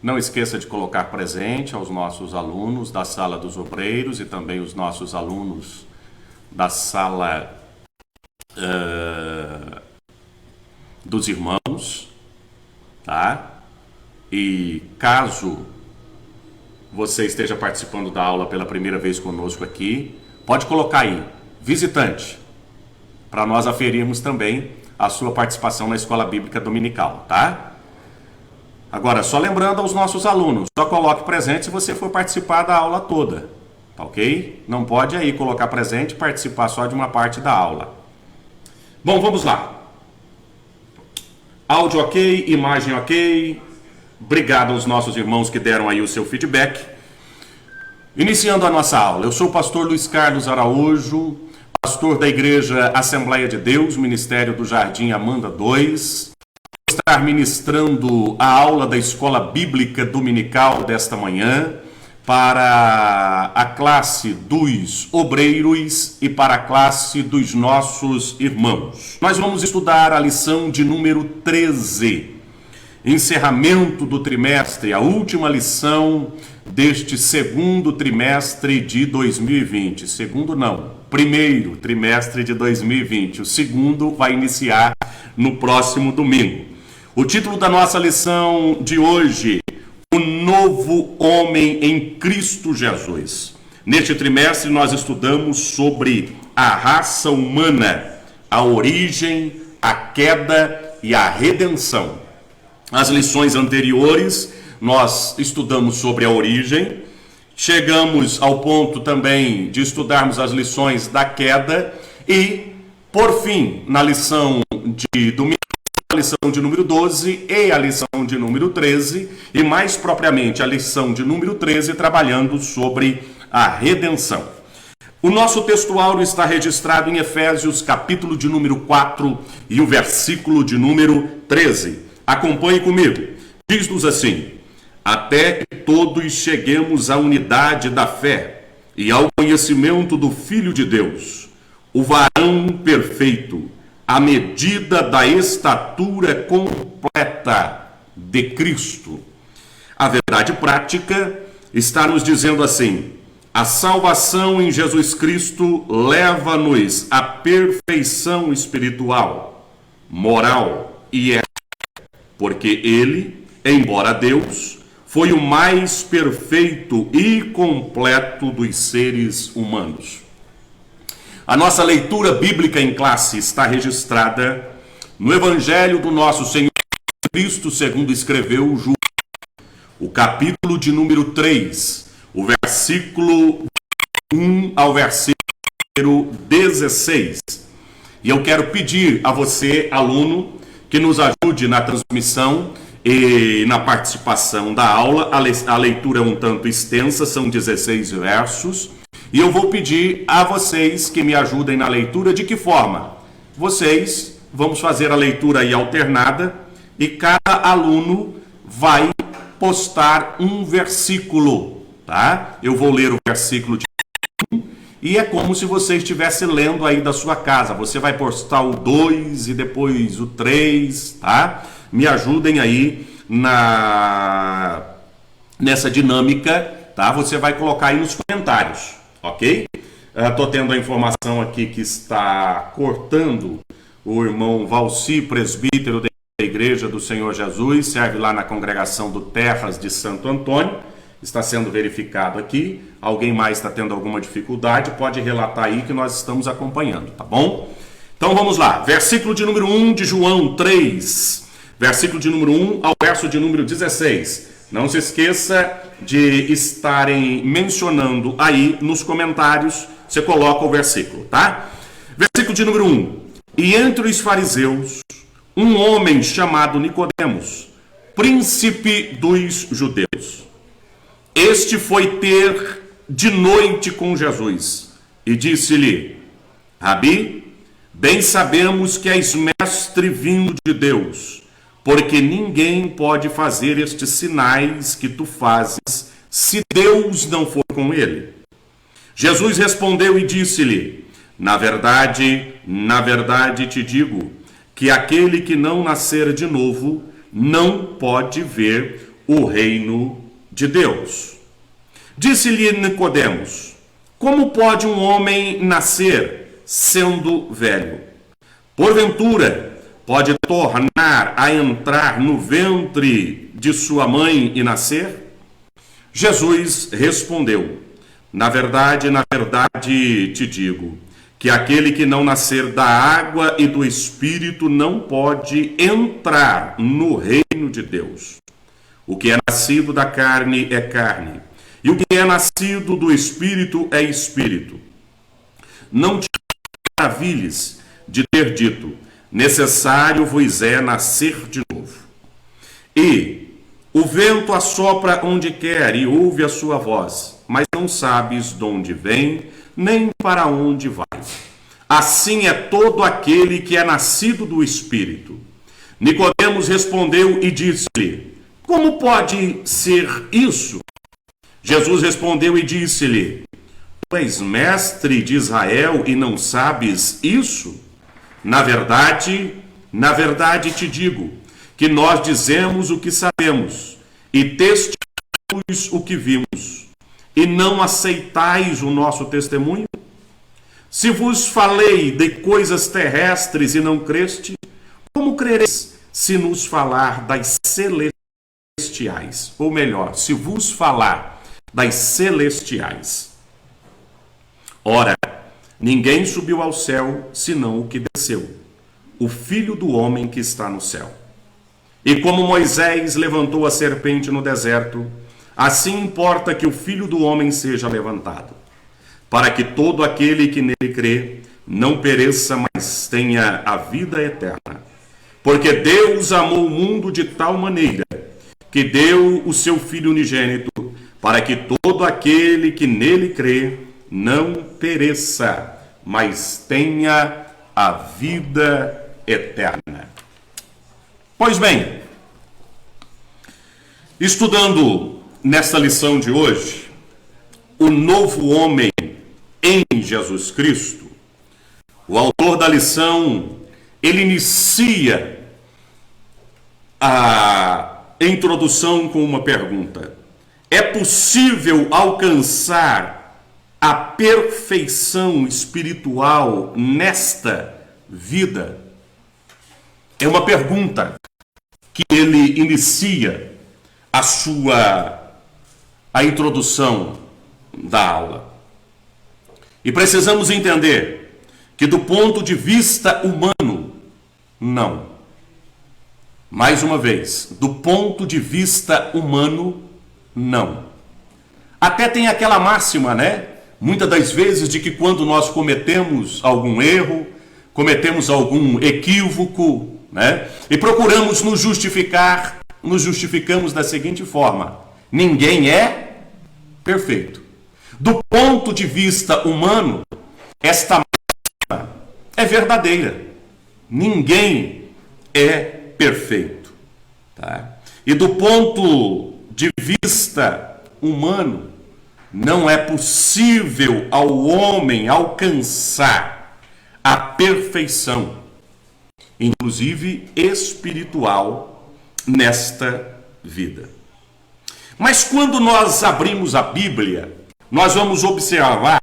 Não esqueça de colocar presente aos nossos alunos da Sala dos Obreiros e também os nossos alunos da Sala dos Irmãos, tá? E caso você esteja participando da aula pela primeira vez conosco aqui, pode colocar aí, visitante, para nós aferirmos também a sua participação na Escola Bíblica Dominical, tá? Agora, só lembrando aos nossos alunos, só coloque presente se você for participar da aula toda, tá ok? Não pode aí colocar presente e participar só de uma parte da aula. Bom, vamos lá. Áudio ok, imagem ok. Obrigado aos nossos irmãos que deram aí o seu feedback. Iniciando a nossa aula, eu sou o pastor Luiz Carlos Araújo, pastor da Igreja Assembleia de Deus, Ministério do Jardim Amanda 2. Vou estar ministrando a aula da Escola Bíblica Dominical desta manhã para a classe dos obreiros e para a classe dos nossos irmãos. Nós vamos estudar a lição de número 13. Encerramento do trimestre, a última lição deste segundo trimestre de 2020. Segundo não, primeiro trimestre de 2020. O segundo vai iniciar no próximo domingo. O título da nossa lição de hoje: O Novo Homem em Cristo Jesus. Neste trimestre nós estudamos sobre a raça humana, a origem, a queda e a redenção. As lições anteriores, nós estudamos sobre a origem, chegamos ao ponto também de estudarmos as lições da queda e, por fim, na lição de domingo, a lição de número 12 e a lição de número 13, e mais propriamente a lição de número 13, trabalhando sobre a redenção. O nosso textuário está registrado em Efésios, capítulo de número 4 e o versículo de número 13. Acompanhe comigo. Diz-nos assim: até que todos cheguemos à unidade da fé e ao conhecimento do Filho de Deus, o varão perfeito, à medida da estatura completa de Cristo. A verdade prática está nos dizendo assim: a salvação em Jesus Cristo leva-nos à perfeição espiritual, moral e ética. Porque ele, embora Deus, foi o mais perfeito e completo dos seres humanos. A nossa leitura bíblica em classe está registrada no Evangelho do nosso Senhor Cristo, segundo escreveu João, o capítulo de número 3, o versículo 1 ao versículo 16. E eu quero pedir a você, aluno, que nos ajude na transmissão e na participação da aula. A leitura é um tanto extensa, são 16 versos. E eu vou pedir a vocês que me ajudem na leitura. De que forma? Vocês, vamos fazer a leitura aí alternada e cada aluno vai postar um versículo, tá? Eu vou ler o versículo de e é como se você estivesse lendo aí da sua casa. Você vai postar o 2 e depois o 3, tá? Me ajudem aí nessa dinâmica, tá? Você vai colocar aí nos comentários, ok? Tô tendo a informação aqui que está cortando o irmão Valci, presbítero da Igreja do Senhor Jesus, serve lá na congregação do Terras de Santo Antônio. Está sendo verificado aqui. Alguém mais está tendo alguma dificuldade, pode relatar aí que nós estamos acompanhando, tá bom? Então vamos lá, versículo de número 1 de João 3, versículo de número 1 ao verso de número 16. Não se esqueça de estarem mencionando aí nos comentários, você coloca o versículo, tá? Versículo de número 1. E entre os fariseus, um homem chamado Nicodemos, príncipe dos judeus. Este foi ter de noite com Jesus e disse-lhe: Rabi, bem sabemos que és mestre vindo de Deus, porque ninguém pode fazer estes sinais que tu fazes se Deus não for com ele. Jesus respondeu e disse-lhe: na verdade te digo que aquele que não nascer de novo não pode ver o reino de Deus. Disse-lhe Nicodemos: como pode um homem nascer sendo velho? Porventura, pode tornar a entrar no ventre de sua mãe e nascer? Jesus respondeu: na verdade te digo, que aquele que não nascer da água e do Espírito não pode entrar no reino de Deus. O que é nascido da carne é carne, e o que é nascido do Espírito é Espírito. Não te maravilhes de ter dito: necessário vos é nascer de novo. E o vento assopra onde quer e ouve a sua voz, mas não sabes de onde vem, nem para onde vai. Assim é todo aquele que é nascido do Espírito. Nicodemos respondeu e disse-lhe: como pode ser isso? Jesus respondeu e disse-lhe: tu és mestre de Israel e não sabes isso? Na verdade te digo, que nós dizemos o que sabemos, e testemunhamos o que vimos, e não aceitais o nosso testemunho? Se vos falei de coisas terrestres e não creste, como crereis se nos falar das celestiais? Ou melhor, se vos falar das celestiais. Ora, ninguém subiu ao céu, senão o que desceu, o Filho do homem que está no céu. E como Moisés levantou a serpente no deserto, assim importa que o Filho do homem seja levantado, para que todo aquele que nele crê não pereça, mas tenha a vida eterna. Porque Deus amou o mundo de tal maneira que deu o seu Filho unigênito, para que todo aquele que nele crê não pereça, mas tenha a vida eterna. Pois bem, estudando nesta lição de hoje, o novo homem em Jesus Cristo, o autor da lição, ele inicia a introdução com uma pergunta: é possível alcançar a perfeição espiritual nesta vida? É uma pergunta que ele inicia a introdução da aula. E precisamos entender que, do ponto de vista humano, não. Mais uma vez, do ponto de vista humano, não. Até tem aquela máxima, né? Muitas das vezes, de que quando nós cometemos algum erro, cometemos algum equívoco, né? E procuramos nos justificamos da seguinte forma: ninguém é perfeito. Do ponto de vista humano, esta máxima é verdadeira. Ninguém é perfeito, tá? E do ponto de vista humano, não é possível ao homem alcançar a perfeição, inclusive espiritual, nesta vida. Mas quando nós abrimos a Bíblia, nós vamos observar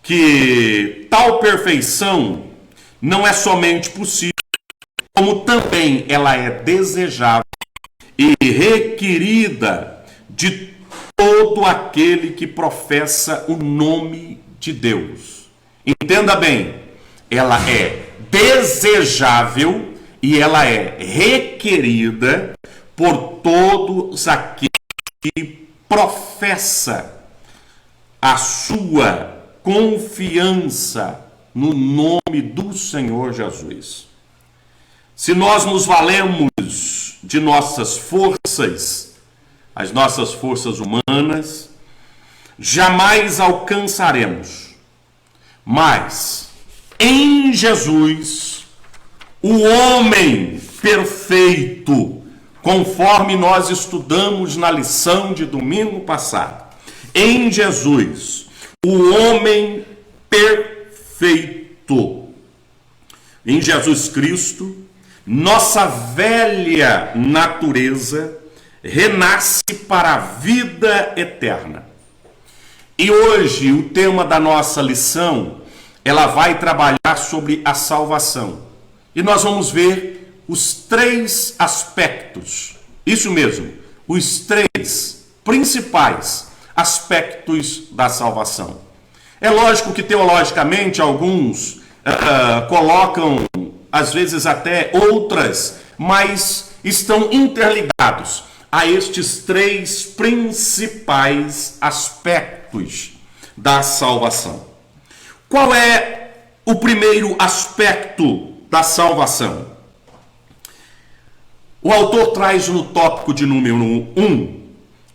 que tal perfeição não é somente possível, como também ela é desejável e requerida de todo aquele que professa o nome de Deus. Entenda bem, ela é desejável e ela é requerida por todos aqueles que professa a sua confiança no nome do Senhor Jesus. Se nós nos valemos de nossas forças, as nossas forças humanas, jamais alcançaremos. Mas em Jesus, o homem perfeito, conforme nós estudamos na lição de domingo passado, em Jesus, o homem perfeito, em Jesus Cristo, nossa velha natureza renasce para a vida eterna. E hoje o tema da nossa lição, ela vai trabalhar sobre a salvação. E nós vamos ver os 3 aspectos, isso mesmo, os 3 principais aspectos da salvação. É lógico que teologicamente alguns colocam, às vezes até outras, mas estão interligados a estes 3 principais aspectos da salvação. Qual é o primeiro aspecto da salvação? O autor traz no tópico de número 1,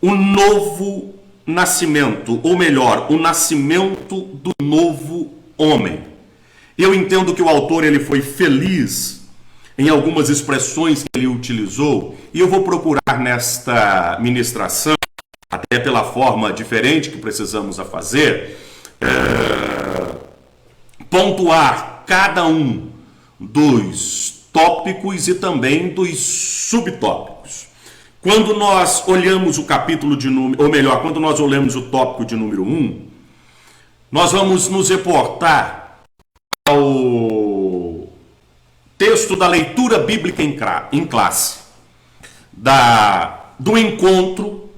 o novo nascimento, ou melhor, o nascimento do novo homem. Eu entendo que o autor ele foi feliz em algumas expressões que ele utilizou, e eu vou procurar nesta ministração, até pela forma diferente que precisamos fazer, pontuar cada um dos tópicos e também dos subtópicos. Quando nós olhamos o capítulo de número, ou melhor, quando nós olhamos o tópico de número 1, nós vamos nos reportar ao texto da leitura bíblica em classe, do encontro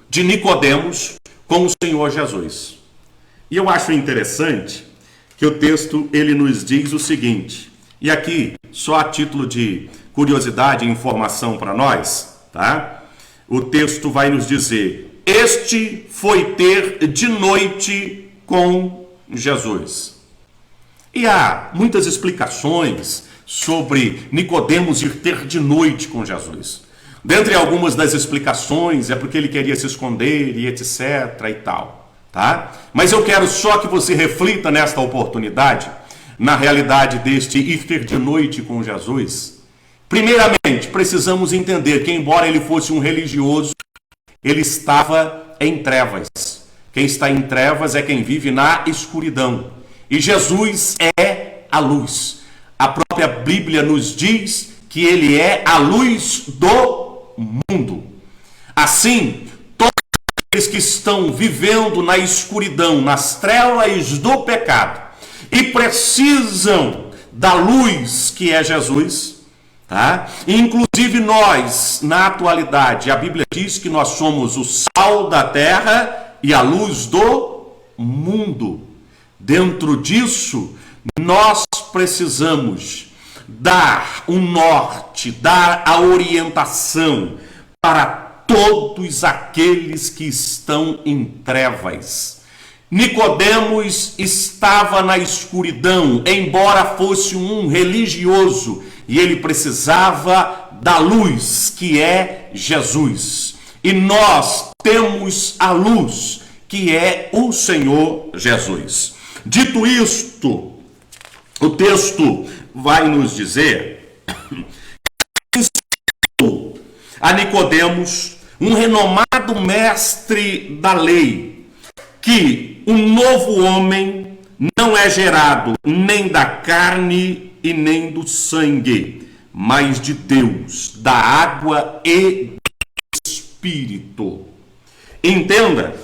de Nicodemos com o Senhor Jesus. E eu acho interessante que o texto ele nos diz o seguinte, e aqui, só a título de curiosidade e informação para nós, tá? O texto vai nos dizer: este foi ter de noite com Jesus. E há muitas explicações sobre Nicodemos ir ter de noite com Jesus. Dentre algumas das explicações é porque ele queria se esconder e etc e tal, tá? Mas eu quero só que você reflita nesta oportunidade na realidade deste ir ter de noite com Jesus. Primeiramente, precisamos entender que embora ele fosse um religioso, ele estava em trevas. Quem está em trevas é quem vive na escuridão. E Jesus é a luz. A própria Bíblia nos diz que ele é a luz do mundo. Assim, todos aqueles que estão vivendo na escuridão, nas trevas do pecado, e precisam da luz que é Jesus, tá? Inclusive nós, na atualidade, a Bíblia diz que nós somos o sal da terra e a luz do mundo. Dentro disso, nós precisamos dar um norte, dar a orientação para todos aqueles que estão em trevas. Nicodemos estava na escuridão, embora fosse um religioso, e ele precisava da luz, que é Jesus. E nós temos a luz, que é o Senhor Jesus. Dito isto, o texto vai nos dizer a Nicodemos, um renomado mestre da lei, que um novo homem não é gerado nem da carne e nem do sangue, mas de Deus, da água e do Espírito. Entenda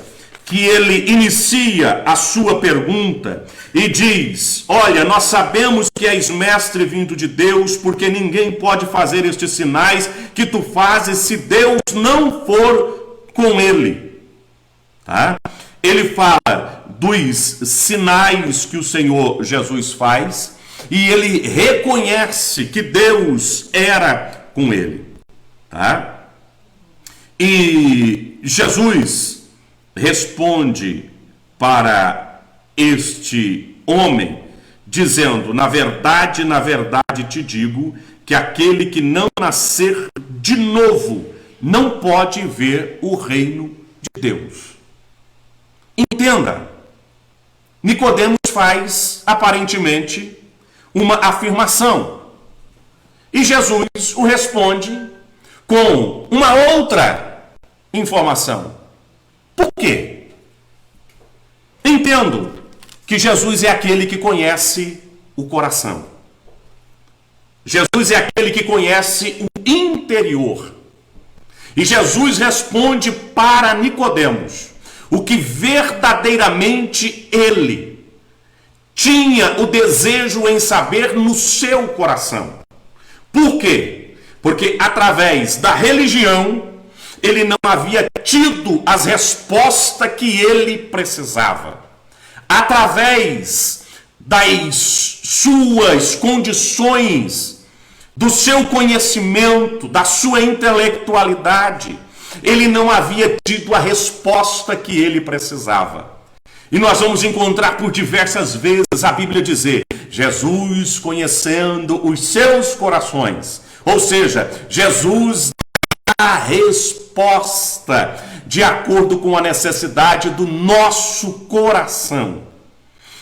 que ele inicia a sua pergunta e diz: olha, nós sabemos que és mestre vindo de Deus, porque ninguém pode fazer estes sinais que tu fazes se Deus não for com ele. Tá? Ele fala dos sinais que o Senhor Jesus faz e ele reconhece que Deus era com ele. Tá? E Jesus responde para este homem, dizendo: na verdade te digo que aquele que não nascer de novo não pode ver o reino de Deus. Entenda, Nicodemos faz aparentemente uma afirmação e Jesus o responde com uma outra informação. Por quê? Entendo que Jesus é aquele que conhece o coração. Jesus é aquele que conhece o interior. E Jesus responde para Nicodemos o que verdadeiramente ele tinha o desejo em saber no seu coração. Por quê? Porque através da religião ele não havia tido as respostas que ele precisava. Através das suas condições, do seu conhecimento, da sua intelectualidade, ele não havia tido a resposta que ele precisava. E nós vamos encontrar por diversas vezes a Bíblia dizer: Jesus conhecendo os seus corações. Ou seja, Jesus dá a resposta de acordo com a necessidade do nosso coração.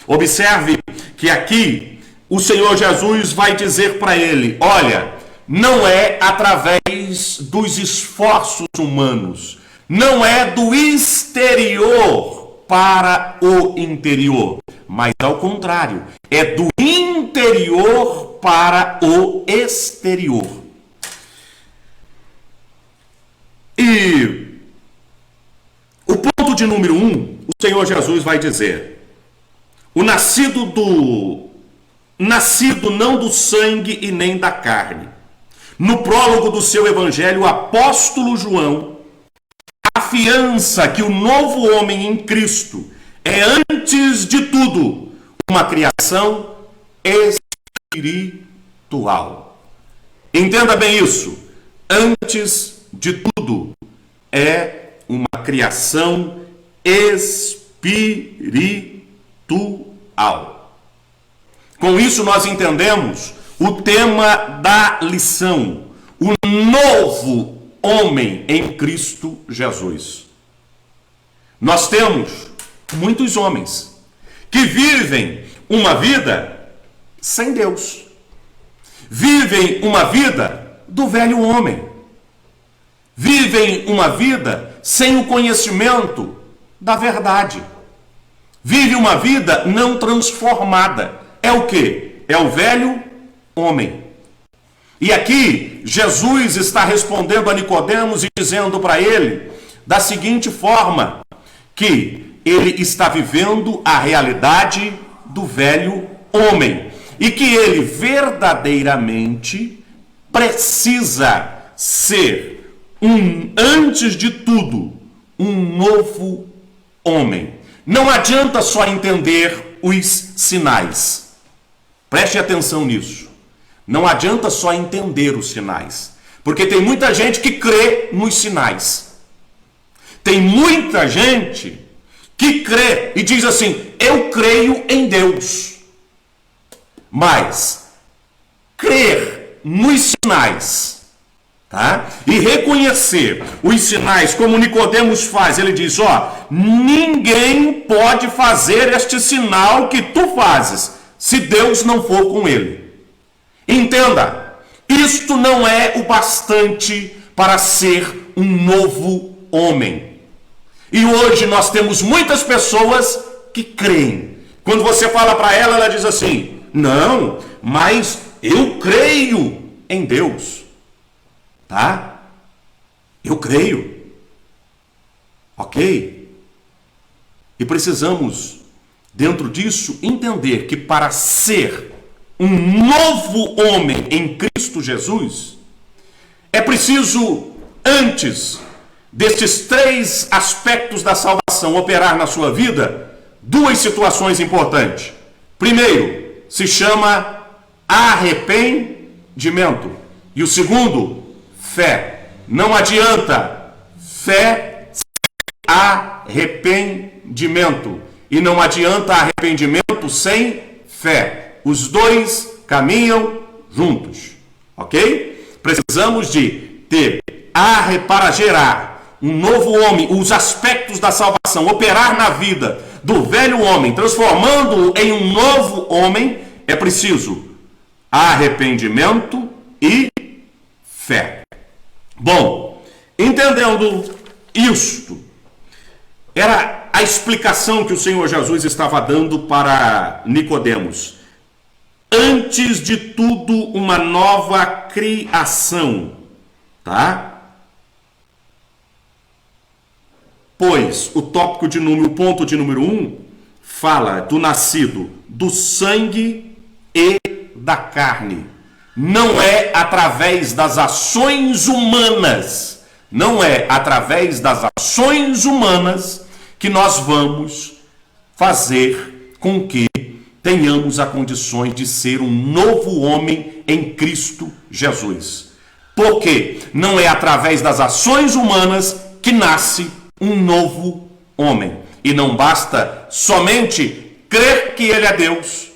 Observe que aqui o Senhor Jesus vai dizer para ele: olha, não é através dos esforços humanos, não é do exterior para o interior, mas ao contrário, é do interior para o exterior. E o ponto de número 1, o Senhor Jesus vai dizer: o nascido não do sangue e nem da carne. No prólogo do seu evangelho, o apóstolo João afiança que o novo homem em Cristo é, antes de tudo, uma criação espiritual. Entenda bem isso. Antes de tudo, é uma criação espiritual. Com isso nós entendemos o tema da lição: o novo homem em Cristo Jesus. Nós temos muitos homens que vivem uma vida sem Deus, vivem uma vida do velho homem, vivem uma vida sem o conhecimento da verdade, vive uma vida não transformada. É o quê? É o velho homem. E aqui Jesus está respondendo a Nicodemos e dizendo para ele da seguinte forma, que ele está vivendo a realidade do velho homem e que ele verdadeiramente precisa ser antes de tudo, um novo homem. Não adianta só entender os sinais. Preste atenção nisso. Não adianta só entender os sinais, porque tem muita gente que crê nos sinais. Tem muita gente que crê e diz assim: eu creio em Deus. Mas crer nos sinais, tá? E reconhecer os sinais, como Nicodemos faz, ele diz: ó, ninguém pode fazer este sinal que tu fazes, se Deus não for com ele. Entenda, isto não é o bastante para ser um novo homem. E hoje nós temos muitas pessoas que creem. Quando você fala para ela, ela diz assim: não, mas eu creio em Deus. Tá? Eu creio. Ok? E precisamos, dentro disso, entender que para ser um novo homem em Cristo Jesus, é preciso, antes destes 3 aspectos da salvação operar na sua vida, 2 situações importantes. Primeiro, se chama arrependimento. E o segundo, fé. Não adianta fé sem arrependimento. E não adianta arrependimento sem fé. Os 2 caminham juntos, ok? Precisamos de ter para gerar um novo homem, os aspectos da salvação, operar na vida do velho homem, transformando-o em um novo homem, é preciso arrependimento e fé. Bom, entendendo isto, era a explicação que o Senhor Jesus estava dando para Nicodemos. Antes de tudo, uma nova criação, tá? pois o tópico de número, o ponto de número 1, fala do nascido do sangue e da carne. Não é através das ações humanas, não é através das ações humanas que nós vamos fazer com que tenhamos a condições de ser um novo homem em Cristo Jesus. Porque não é através das ações humanas que nasce um novo homem. E não basta somente crer que ele é Deus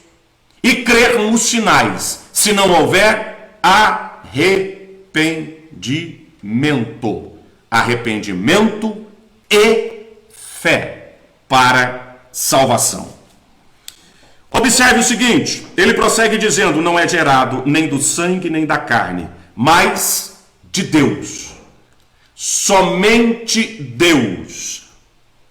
e crer nos sinais, se não houver arrependimento. Arrependimento e fé para salvação. Observe o seguinte, ele prossegue dizendo, não é gerado nem do sangue nem da carne, mas de Deus. Somente Deus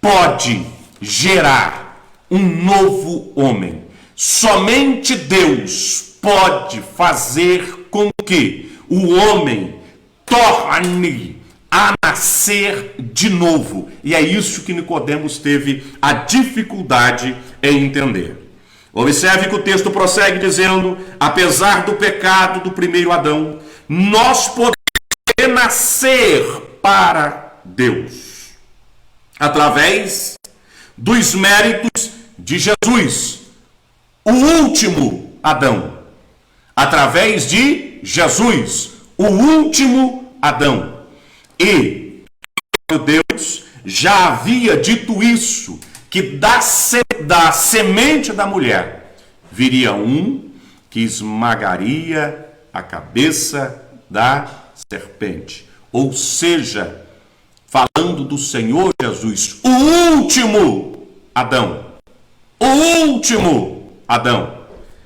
pode gerar um novo homem. Somente Deus pode fazer com que o homem torne a nascer de novo. E é isso que Nicodemos teve a dificuldade em entender. Observe que o texto prossegue dizendo, apesar do pecado do primeiro Adão, nós podemos nascer para Deus, através dos méritos de Jesus, o último Adão, através de Jesus, o último Adão. E Deus já havia dito isso, que da semente da mulher viria um que esmagaria a cabeça da serpente. Ou seja, falando do Senhor Jesus, o último Adão. O último Adão.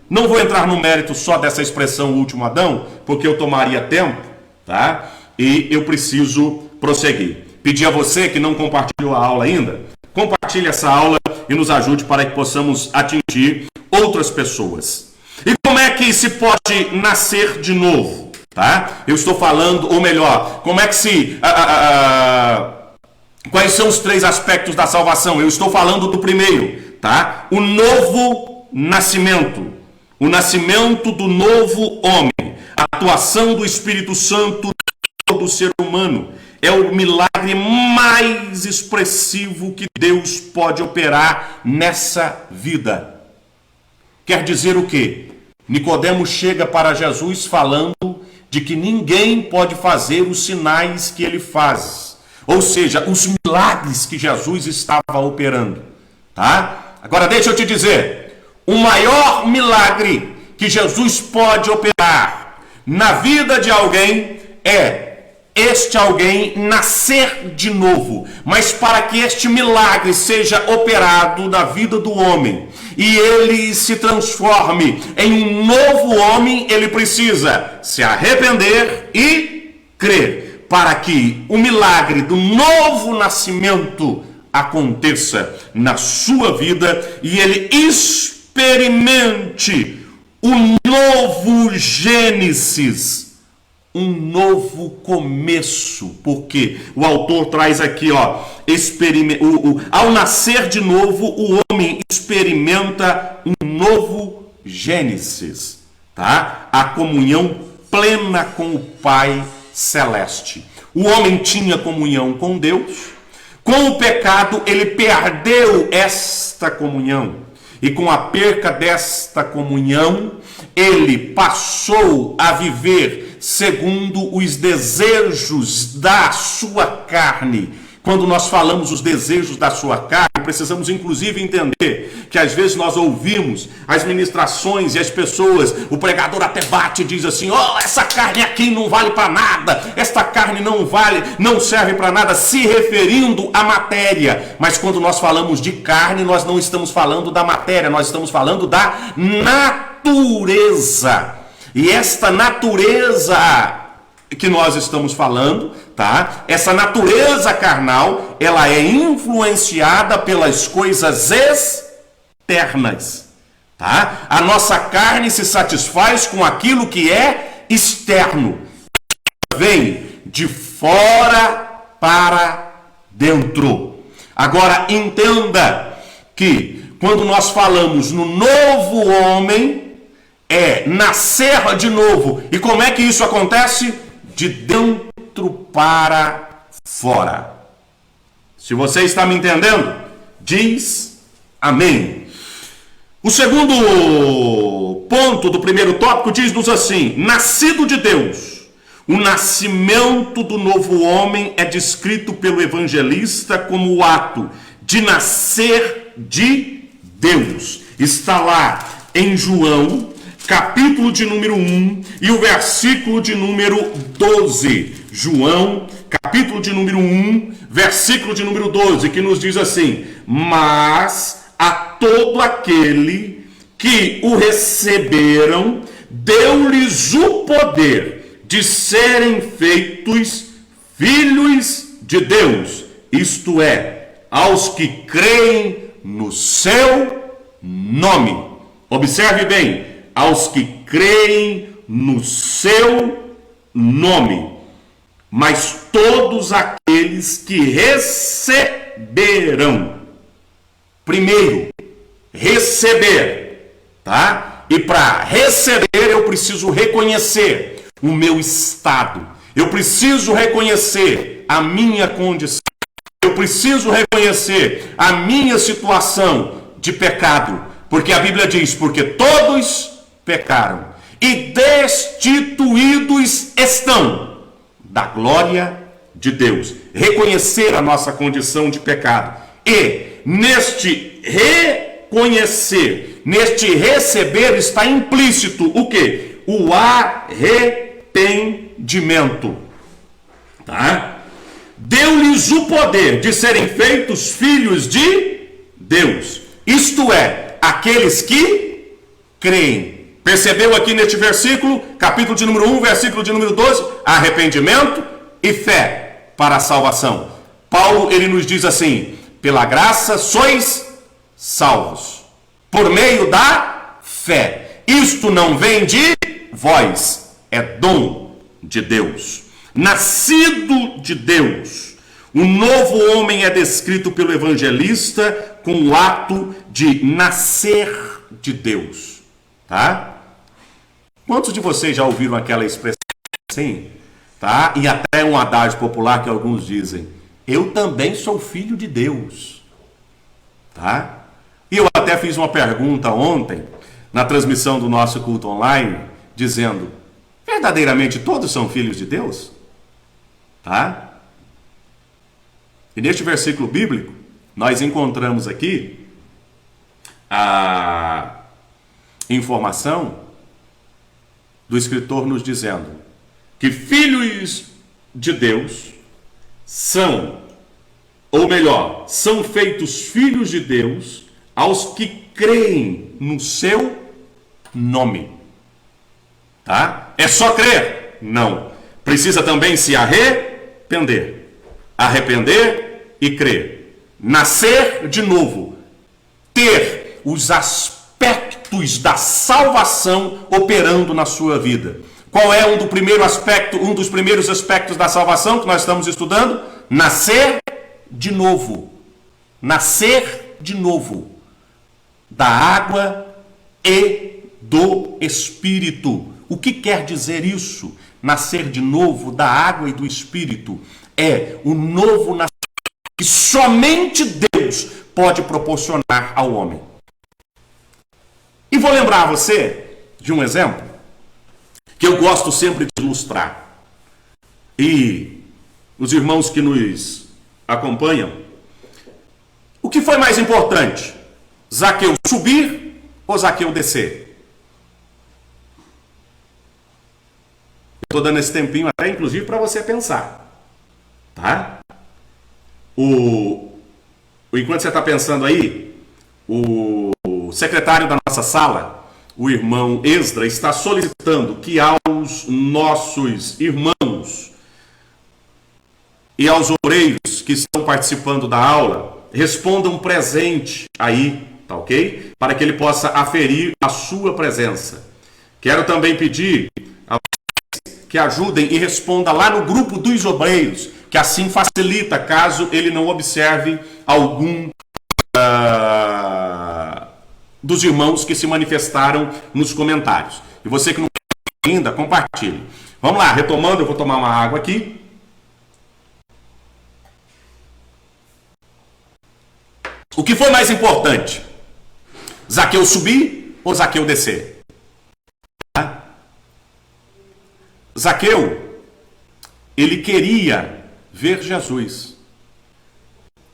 Não vou entrar no mérito só dessa expressão último Adão, porque eu tomaria tempo, tá? E eu preciso prosseguir. Pedir a você que não compartilhou a aula ainda, compartilhe essa aula e nos ajude para que possamos atingir outras pessoas. E como é que se pode nascer de novo? Tá? Eu estou falando, ou melhor, como é que se... quais são os 3 aspectos da salvação? Eu estou falando do primeiro, tá? O novo nascimento. O nascimento do novo homem. A atuação do Espírito Santo do ser humano. É o milagre mais expressivo que Deus pode operar nessa vida. Quer dizer o quê? Nicodemos chega para Jesus falando de que ninguém pode fazer os sinais que ele faz. Ou seja, os milagres que Jesus estava operando. Tá? Agora deixa eu te dizer, o maior milagre que Jesus pode operar na vida de alguém é este alguém nascer de novo. Mas para que este milagre seja operado na vida do homem e ele se transforme em um novo homem, ele precisa se arrepender e crer, para que o milagre do novo nascimento aconteça na sua vida e ele experimente o novo Gênesis, um novo começo, porque o autor traz aqui, ao nascer de novo, o homem experimenta um novo Gênesis, tá? A comunhão plena com o Pai Celeste. O homem tinha comunhão com Deus, com o pecado ele perdeu esta comunhão, e com a perca desta comunhão, ele passou a viver segundo os desejos da sua carne. Quando nós falamos os desejos da sua carne, precisamos inclusive entender que às vezes nós ouvimos as ministrações e as pessoas, o pregador até bate e diz assim, essa carne aqui não vale para nada, esta carne não serve para nada, se referindo à matéria. Mas quando nós falamos de carne, nós não estamos falando da matéria, nós estamos falando da natureza. E esta natureza que nós estamos falando, tá? Essa natureza carnal, ela é influenciada pelas coisas externas, tá? A nossa carne se satisfaz com aquilo que é externo. Vem de fora para dentro. Agora entenda que quando nós falamos no novo homem, é nascer de novo. E como é que isso acontece? De dentro para fora. Se você está me entendendo, diz amém. O segundo ponto do primeiro tópico diz-nos assim: nascido de Deus. O nascimento do novo homem é descrito pelo evangelista como o ato de nascer de Deus. Está lá em João, capítulo de número 1 e o versículo de número 12. João, capítulo de número 1, versículo de número 12, que nos diz assim: mas a todo aquele que o receberam, deu-lhes o poder de serem feitos filhos de Deus, isto é, aos que creem no seu nome. Observe bem, aos que creem no seu nome. Mas todos aqueles que receberão. Primeiro, receber, tá? E para receber eu preciso reconhecer o meu estado. Eu preciso reconhecer a minha condição. Eu preciso reconhecer a minha situação de pecado. Porque a Bíblia diz: porque todos pecaram e destituídos estão da glória de Deus. Reconhecer a nossa condição de pecado. E neste reconhecer, neste receber, está implícito o quê? O arrependimento. Tá? Deu-lhes o poder de serem feitos filhos de Deus. Isto é, aqueles que creem. Percebeu aqui neste versículo, capítulo de número 1, versículo de número 12, arrependimento e fé para a salvação. Paulo, ele nos diz assim: pela graça sois salvos, por meio da fé. Isto não vem de vós, é dom de Deus. Nascido de Deus. O novo homem é descrito pelo evangelista com o ato de nascer de Deus. Tá? Quantos de vocês já ouviram aquela expressão assim? Tá? E até um adágio popular que alguns dizem: eu também sou filho de Deus. Tá? E eu até fiz uma pergunta ontem, na transmissão do nosso culto online, dizendo: verdadeiramente todos são filhos de Deus? Tá? E neste versículo bíblico, nós encontramos aqui a informação do escritor nos dizendo que filhos de Deus são, ou melhor, são feitos filhos de Deus aos que creem no seu nome. Tá? É só crer? Não. Precisa também se arrepender. Arrepender e crer. Nascer de novo. Ter os aspectos da salvação operando na sua vida. Qual é um dos primeiros aspectos da salvação que nós estamos estudando? Nascer de novo. Nascer de novo. Da água e do Espírito. O que quer dizer isso? Nascer de novo da água e do Espírito. É o novo nascimento que somente Deus pode proporcionar ao homem. E vou lembrar você de um exemplo que eu gosto sempre de ilustrar. E os irmãos que nos acompanham, o que foi mais importante? Zaqueu subir ou Zaqueu descer? Estou dando esse tempinho até, inclusive, para você pensar. Tá? Enquanto você está pensando aí, o secretário da nossa sala, o irmão Esdra, está solicitando que aos nossos irmãos e aos obreiros que estão participando da aula respondam presente aí, tá ok? Para que ele possa aferir a sua presença. Quero também pedir a vocês que ajudem e respondam lá no grupo dos obreiros, que assim facilita caso ele não observe algum dos irmãos que se manifestaram nos comentários. E você que não ainda, compartilhe. Vamos lá, retomando, eu vou tomar uma água aqui. O que foi mais importante? Zaqueu subir ou Zaqueu descer? Zaqueu, ele queria ver Jesus.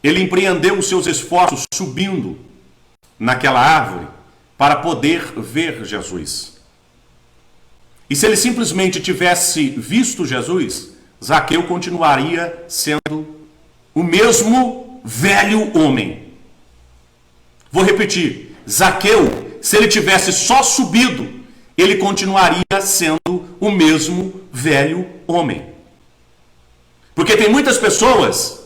Ele empreendeu os seus esforços subindo naquela árvore para poder ver Jesus. E se ele simplesmente tivesse visto Jesus, Zaqueu continuaria sendo o mesmo velho homem. Vou repetir, Zaqueu, se ele tivesse só subido, ele continuaria sendo o mesmo velho homem. Porque tem muitas pessoas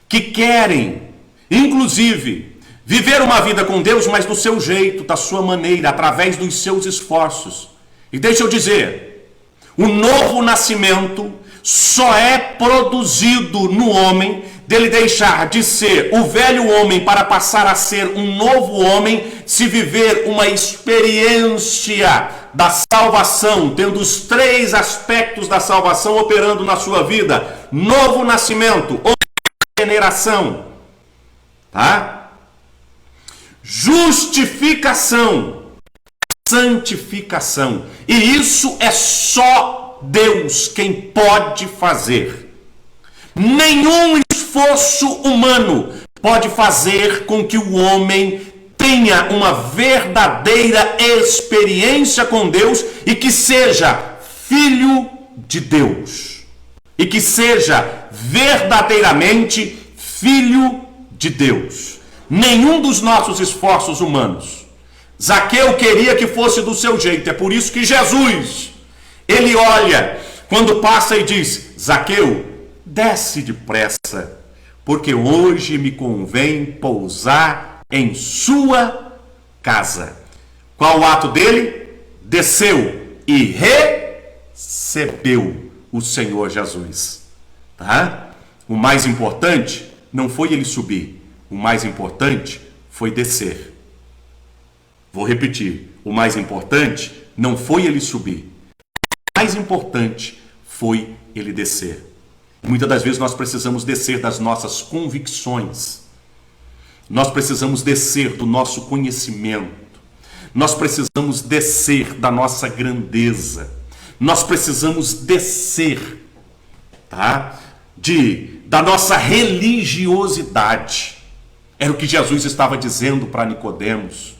que querem, inclusive, viver uma vida com Deus, mas do seu jeito, da sua maneira, através dos seus esforços. E deixa eu dizer, o novo nascimento só é produzido no homem dele deixar de ser o velho homem para passar a ser um novo homem, se viver uma experiência da salvação, tendo os 3 aspectos da salvação operando na sua vida: novo nascimento, regeneração, tá? Justificação, santificação. E isso é só Deus quem pode fazer. Nenhum esforço humano pode fazer com que o homem tenha uma verdadeira experiência com Deus e que seja filho de Deus. E que seja verdadeiramente filho de Deus. Nenhum dos nossos esforços humanos. Zaqueu queria que fosse do seu jeito. É por isso que Jesus, ele olha quando passa e diz: Zaqueu, desce depressa, porque hoje me convém pousar em sua casa. Qual o ato dele? Desceu e recebeu o Senhor Jesus. Tá? O mais importante não foi ele subir, o mais importante foi descer. Vou repetir, o mais importante não foi ele subir, o mais importante foi ele descer. Muitas das vezes nós precisamos descer das nossas convicções, nós precisamos descer do nosso conhecimento, nós precisamos descer da nossa grandeza, nós precisamos descer, tá? Da nossa religiosidade. Era o que Jesus estava dizendo para Nicodemos,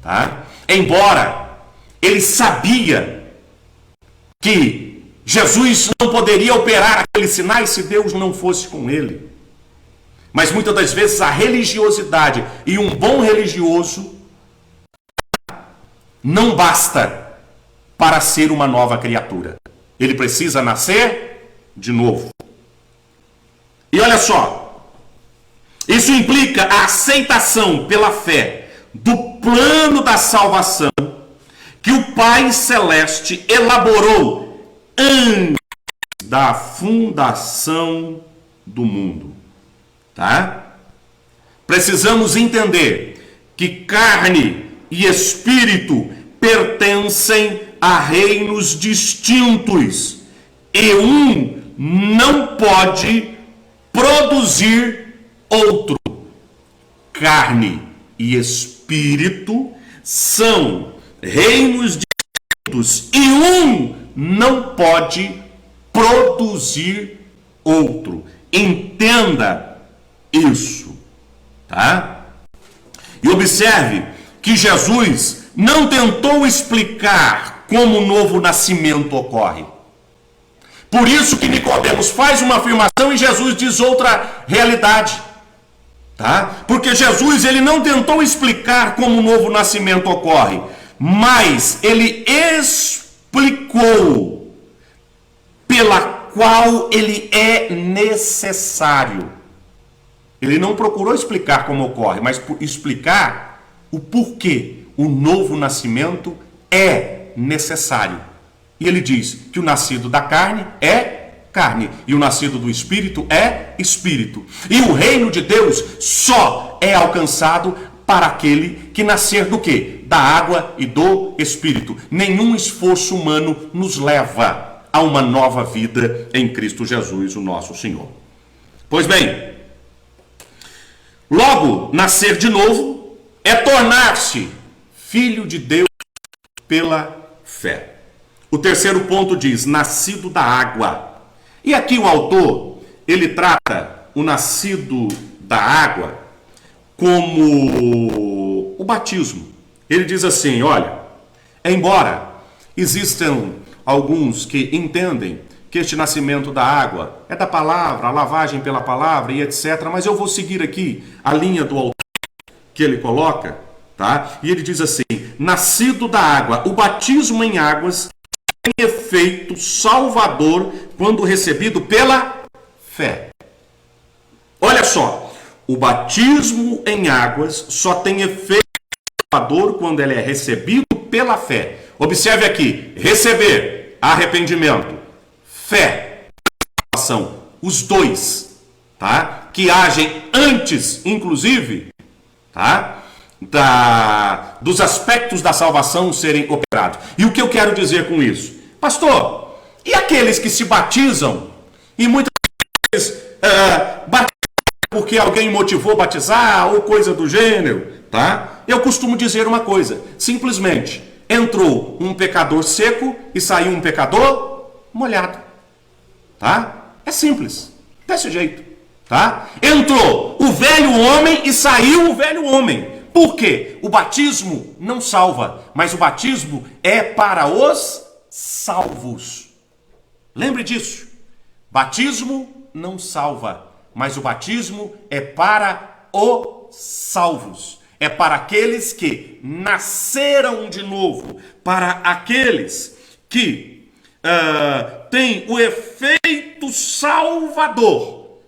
tá? Embora ele sabia que Jesus não poderia operar aqueles sinais se Deus não fosse com ele. Mas muitas das vezes a religiosidade e um bom religioso não basta para ser uma nova criatura. Ele precisa nascer de novo. E olha só, isso implica a aceitação pela fé do plano da salvação que o Pai Celeste elaborou antes da fundação do mundo. Tá? Precisamos entender que carne e espírito pertencem a reinos distintos e um não pode produzir outro. Carne e espírito são reinos distintos e um não pode produzir outro. Entenda isso, tá? E observe que Jesus não tentou explicar como o novo nascimento ocorre. Por isso que Nicodemos faz uma afirmação e Jesus diz outra realidade, tá? Porque Jesus, ele não tentou explicar como o novo nascimento ocorre, mas ele explicou pela qual ele é necessário. Ele não procurou explicar como ocorre, mas explicar o porquê o novo nascimento é necessário. E ele diz que o nascido da carne é carne, e o nascido do Espírito é espírito. E o reino de Deus só é alcançado para aquele que nascer do quê? Da água e do Espírito. Nenhum esforço humano nos leva a uma nova vida em Cristo Jesus, o nosso Senhor. Pois bem, logo, nascer de novo é tornar-se filho de Deus pela fé. O terceiro ponto diz, nascido da água. E aqui o autor, ele trata o nascido da água como o batismo. Ele diz assim, olha, embora existam alguns que entendem que este nascimento da água é da palavra, a lavagem pela palavra e etc., mas eu vou seguir aqui a linha do autor que ele coloca, tá? E ele diz assim, nascido da água, o batismo em águas tem efeito salvador quando recebido pela fé. Olha só, o batismo em águas só tem efeito salvador quando ele é recebido pela fé. Observe aqui, receber, arrependimento, fé, salvação, os dois, tá? Que agem antes, inclusive, tá? Dos aspectos da salvação serem operados. E o que eu quero dizer com isso? Pastor, e aqueles que se batizam e muitas vezes batizam porque alguém motivou a batizar ou coisa do gênero, tá? Eu costumo dizer uma coisa, simplesmente entrou um pecador seco e saiu um pecador molhado, tá? É simples, desse jeito, tá? Entrou o velho homem e saiu o velho homem. Por quê? O batismo não salva, mas o batismo é para os salvos. Lembre disso. Batismo não salva, mas o batismo é para os salvos. É para aqueles que nasceram de novo, para aqueles que têm o efeito salvador.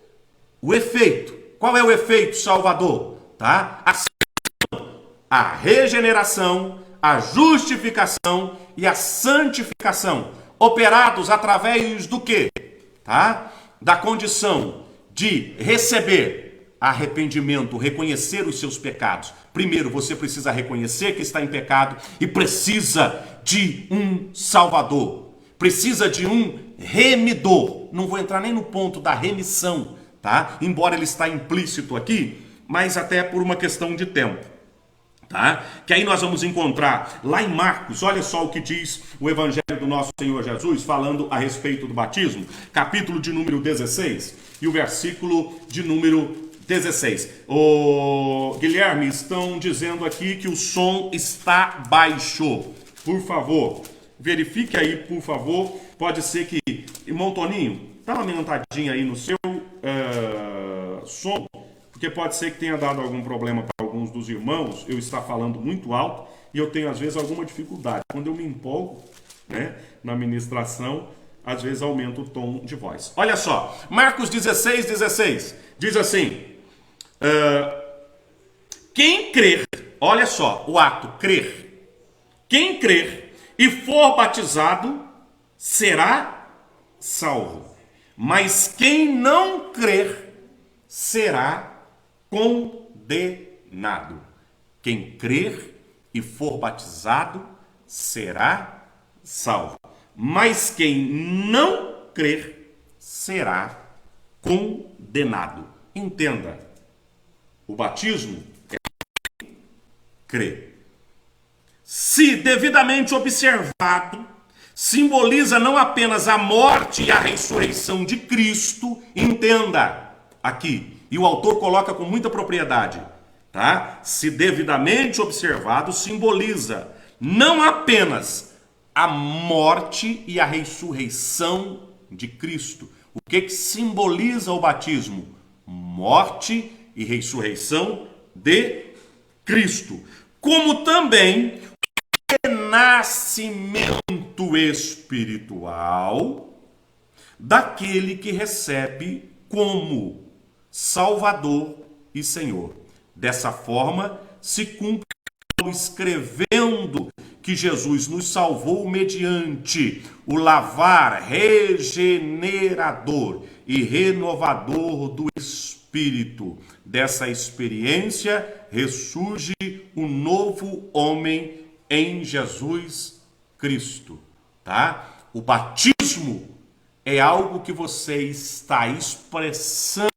O efeito. Qual é o efeito salvador? Tá? A regeneração, a justificação e a santificação, operados através do quê? Tá? Da condição de receber arrependimento, reconhecer os seus pecados. Primeiro, você precisa reconhecer que está em pecado e precisa de um salvador. Precisa de um remidor. Não vou entrar nem no ponto da remissão, tá? Embora ele está implícito aqui, mas até por uma questão de tempo. Tá? Que aí nós vamos encontrar lá em Marcos, olha só o que diz o Evangelho do nosso Senhor Jesus, falando a respeito do batismo, capítulo de número 16 e o versículo de número 16. Guilherme, estão dizendo aqui que o som está baixo. Por favor, verifique aí, por favor. Pode ser que... Irmão Toninho, dá uma aumentadinha aí no seu som, porque pode ser que tenha dado algum problema para alguns dos irmãos, eu estar falando muito alto e eu tenho às vezes alguma dificuldade. Quando eu me empolgo, né, na ministração, às vezes aumento o tom de voz. Olha só, Marcos 16 diz assim, quem crer, olha só, o ato, crer. Quem crer e for batizado será salvo, mas quem não crer será condenado. Quem crer e for batizado será salvo, mas quem não crer será condenado. Entenda, o batismo é crer. Se devidamente observado, simboliza não apenas a morte e a ressurreição de Cristo, entenda aqui, e o autor coloca com muita propriedade, tá? Se devidamente observado, simboliza não apenas a morte e a ressurreição de Cristo. O que simboliza o batismo? Morte e ressurreição de Cristo. Como também o renascimento espiritual daquele que recebe como Salvador e Senhor. Dessa forma, se cumpre o Paulo escrevendo que Jesus nos salvou mediante o lavar regenerador e renovador do Espírito. Dessa experiência ressurge o novo homem em Jesus Cristo, tá? O batismo é algo que você está expressando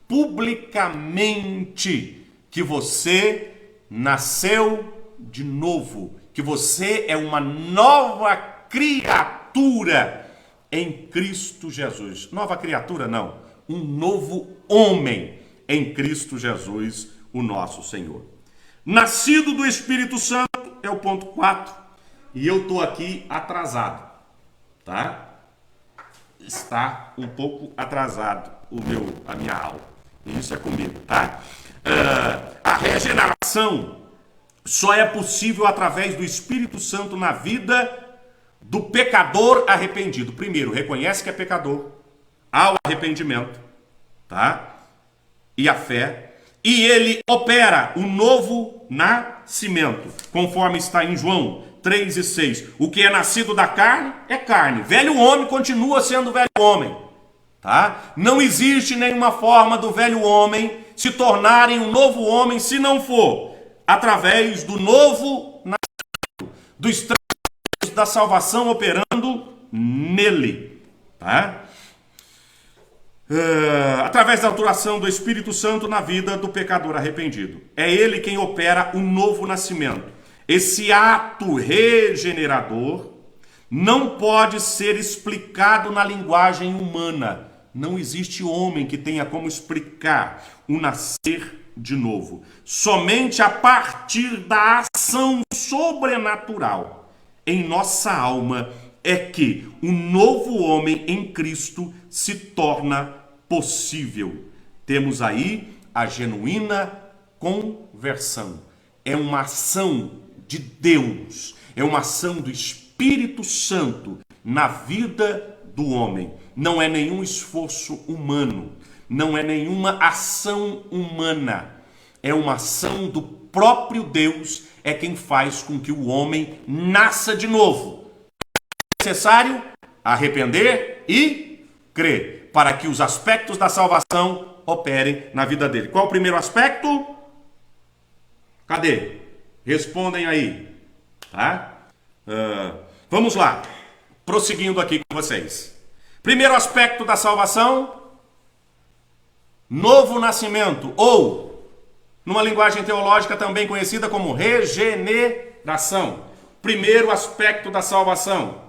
publicamente que você nasceu de novo, que você é uma nova criatura em Cristo Jesus. Nova criatura não, um novo homem em Cristo Jesus, o nosso Senhor. Nascido do Espírito Santo é o ponto 4, e eu estou aqui atrasado, tá? Está um pouco atrasado a minha aula. Isso é comigo, tá? A regeneração só é possível através do Espírito Santo na vida do pecador arrependido. Primeiro, reconhece que é pecador, há o arrependimento, tá? E a fé. E ele opera o novo nascimento, conforme está em João 3:6. O que é nascido da carne é carne. Velho homem continua sendo velho homem. Tá? Não existe nenhuma forma do velho homem se tornarem um novo homem se não for através do novo nascimento, dos três da salvação operando nele. Tá? Através da atuação do Espírito Santo na vida do pecador arrependido. É ele quem opera o novo nascimento. Esse ato regenerador não pode ser explicado na linguagem humana. Não existe homem que tenha como explicar o nascer de novo. Somente a partir da ação sobrenatural em nossa alma é que o novo homem em Cristo se torna possível. Temos aí a genuína conversão. É uma ação de Deus, é uma ação do Espírito Santo na vida do homem. Não é nenhum esforço humano, não é nenhuma ação humana. É uma ação do próprio Deus, é quem faz com que o homem nasça de novo. É necessário arrepender e crer, para que os aspectos da salvação operem na vida dele. Qual o primeiro aspecto? Cadê? Respondem aí. Tá? Vamos lá. Prosseguindo aqui com vocês. Primeiro aspecto da salvação, novo nascimento, ou, numa linguagem teológica também conhecida como regeneração. Primeiro aspecto da salvação.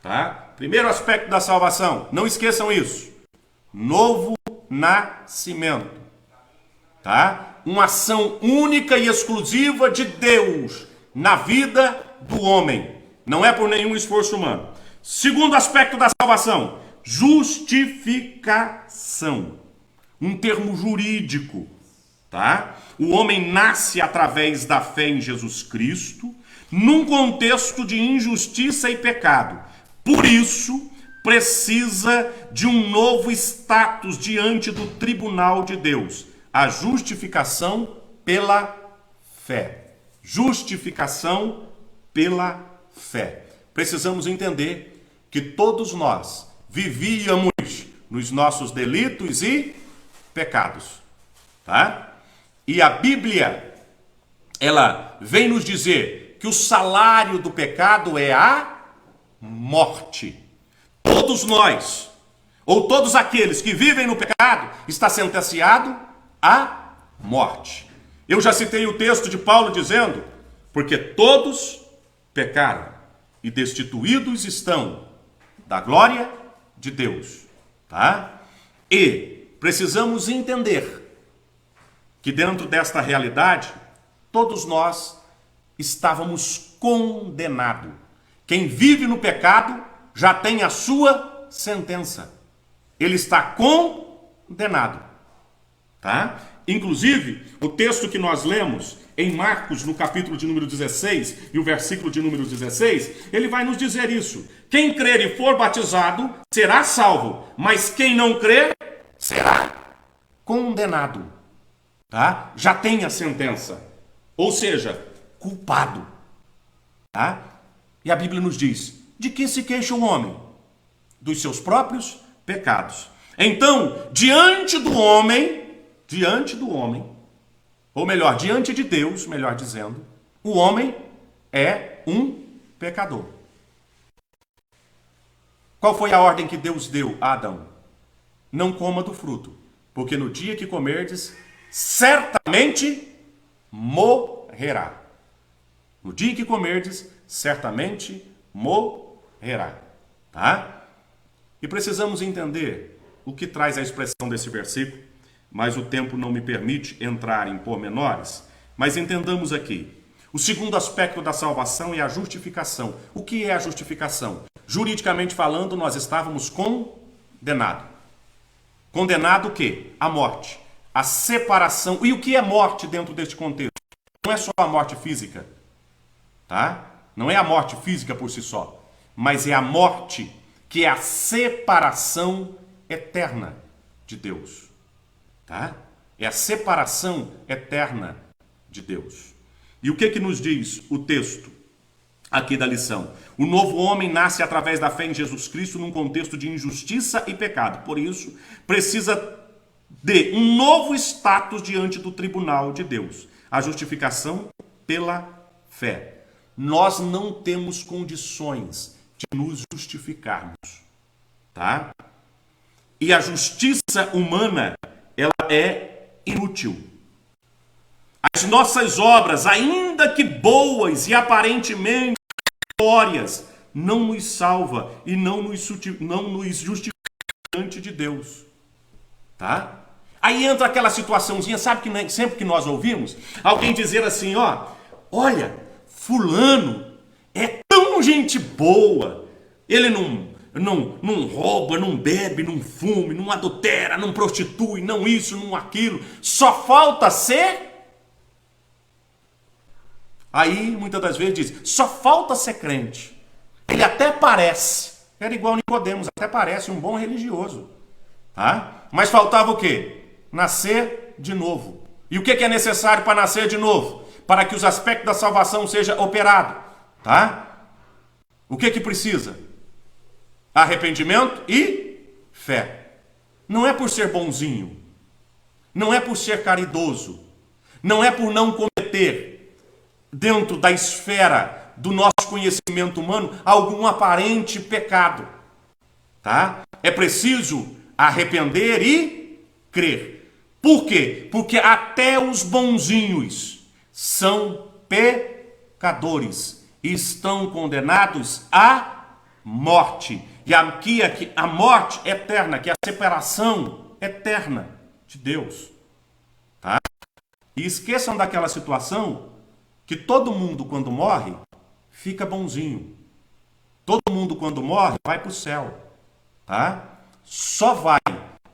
Tá? Primeiro aspecto da salvação, não esqueçam isso. Novo nascimento. Tá? Uma ação única e exclusiva de Deus na vida do homem. Não é por nenhum esforço humano. Segundo aspecto da salvação, justificação. Um termo jurídico, tá? O homem nasce através da fé em Jesus Cristo, num contexto de injustiça e pecado. Por isso, precisa de um novo status diante do tribunal de Deus. A justificação pela fé. Justificação pela fé. Precisamos entender que todos nós vivíamos nos nossos delitos e pecados, tá? E a Bíblia, ela vem nos dizer que o salário do pecado é a morte. Todos nós, ou todos aqueles que vivem no pecado, está sentenciado à morte. Eu já citei o texto de Paulo dizendo, porque todos pecaram e destituídos estão da glória de Deus, tá? E precisamos entender que dentro desta realidade, todos nós estávamos condenados. Quem vive no pecado já tem a sua sentença. Ele está condenado, tá? Inclusive, o texto que nós lemos em Marcos, no capítulo de número 16, e o versículo de número 16, ele vai nos dizer isso. Quem crer e for batizado será salvo, mas quem não crer será condenado. Tá? Já tem a sentença. ou seja, culpado. Tá? E a Bíblia nos diz, de que se queixa o homem? Dos seus próprios pecados. Então, diante do homem, ou melhor, diante de Deus, melhor dizendo, o homem é um pecador. Qual foi a ordem que Deus deu a Adão? Não coma do fruto, porque no dia que comerdes, certamente morrerá. No dia que comerdes, certamente morrerá. Tá? E precisamos entender o que traz a expressão desse versículo, mas o tempo não me permite entrar em pormenores. Mas entendamos aqui. O segundo aspecto da salvação é a justificação. O que é a justificação? Juridicamente falando, nós estávamos condenados. Condenado o quê? A morte. A separação. E o que é morte dentro deste contexto? Não é só a morte física. Tá? Não é a morte física por si só. Mas é a morte que é a separação eterna de Deus. Tá? É a separação eterna de Deus. E o que nos diz o texto aqui da lição? O novo homem nasce através da fé em Jesus Cristo num contexto de injustiça e pecado. Por isso, precisa de um novo status diante do tribunal de Deus. A justificação pela fé. Nós não temos condições de nos justificarmos. Tá? E a justiça humana, ela é inútil. As nossas obras, ainda que boas e aparentemente glórias, não nos salva e não nos justifica diante de Deus. Tá? Aí entra aquela situaçãozinha, sabe que sempre que nós ouvimos alguém dizer assim, ó, olha, fulano é tão gente boa, ele não rouba, não bebe, não fume, não adultera, não prostitui, não isso, não aquilo, só falta ser... Aí, muitas das vezes diz, só falta ser crente. Ele até parece, era igual Nicodemos, até parece um bom religioso. Tá? Mas faltava o quê? Nascer de novo. E o que é necessário para nascer de novo? Para que os aspectos da salvação sejam operados. Tá? O que precisa? Arrependimento e fé. Não é por ser bonzinho. Não é por ser caridoso. Não é por não cometer dentro da esfera do nosso conhecimento humano, algum aparente pecado. Tá? É preciso arrepender e crer. Por quê? Porque até os bonzinhos são pecadores e estão condenados à morte. E aqui a morte eterna, que é a separação eterna de Deus. Tá? E esqueçam daquela situação que todo mundo, quando morre, fica bonzinho. Todo mundo, quando morre, vai para o céu. Tá? Só vai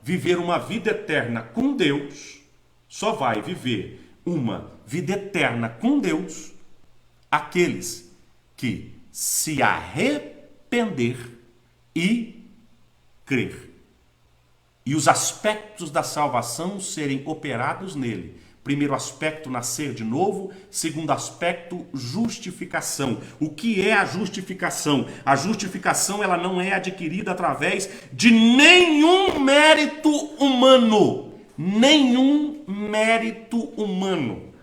viver uma vida eterna com Deus, só vai viver uma vida eterna com Deus aqueles que se arrepender e crer. E os aspectos da salvação serem operados nele. Primeiro aspecto, nascer de novo. Segundo aspecto, justificação. O que é a justificação? A justificação, ela não é adquirida através de nenhum mérito humano. Nenhum mérito humano.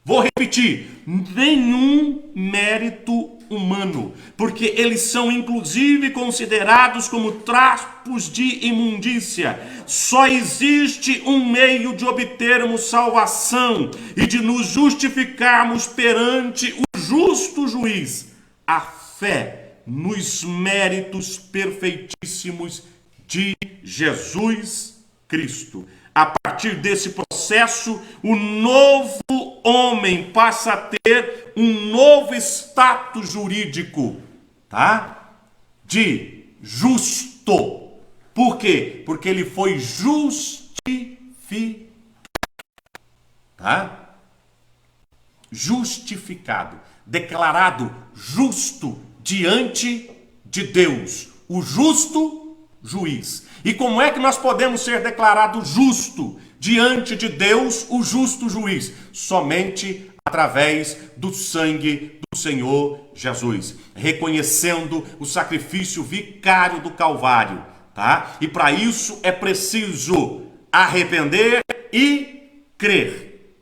Vou repetir, nenhum mérito humano, porque eles são inclusive considerados como trapos de imundícia. Só existe um meio de obtermos salvação e de nos justificarmos perante o justo juiz: a fé nos méritos perfeitíssimos de Jesus Cristo. A partir desse processo, o novo homem passa a ter um novo status jurídico, tá? De justo. Por quê? Porque ele foi justificado, tá? Justificado, declarado justo diante de Deus, o justo juiz. E como é que nós podemos ser declarados justo diante de Deus, o justo juiz? Somente através do sangue do Senhor Jesus, reconhecendo o sacrifício vicário do Calvário, tá? E para isso é preciso arrepender e crer,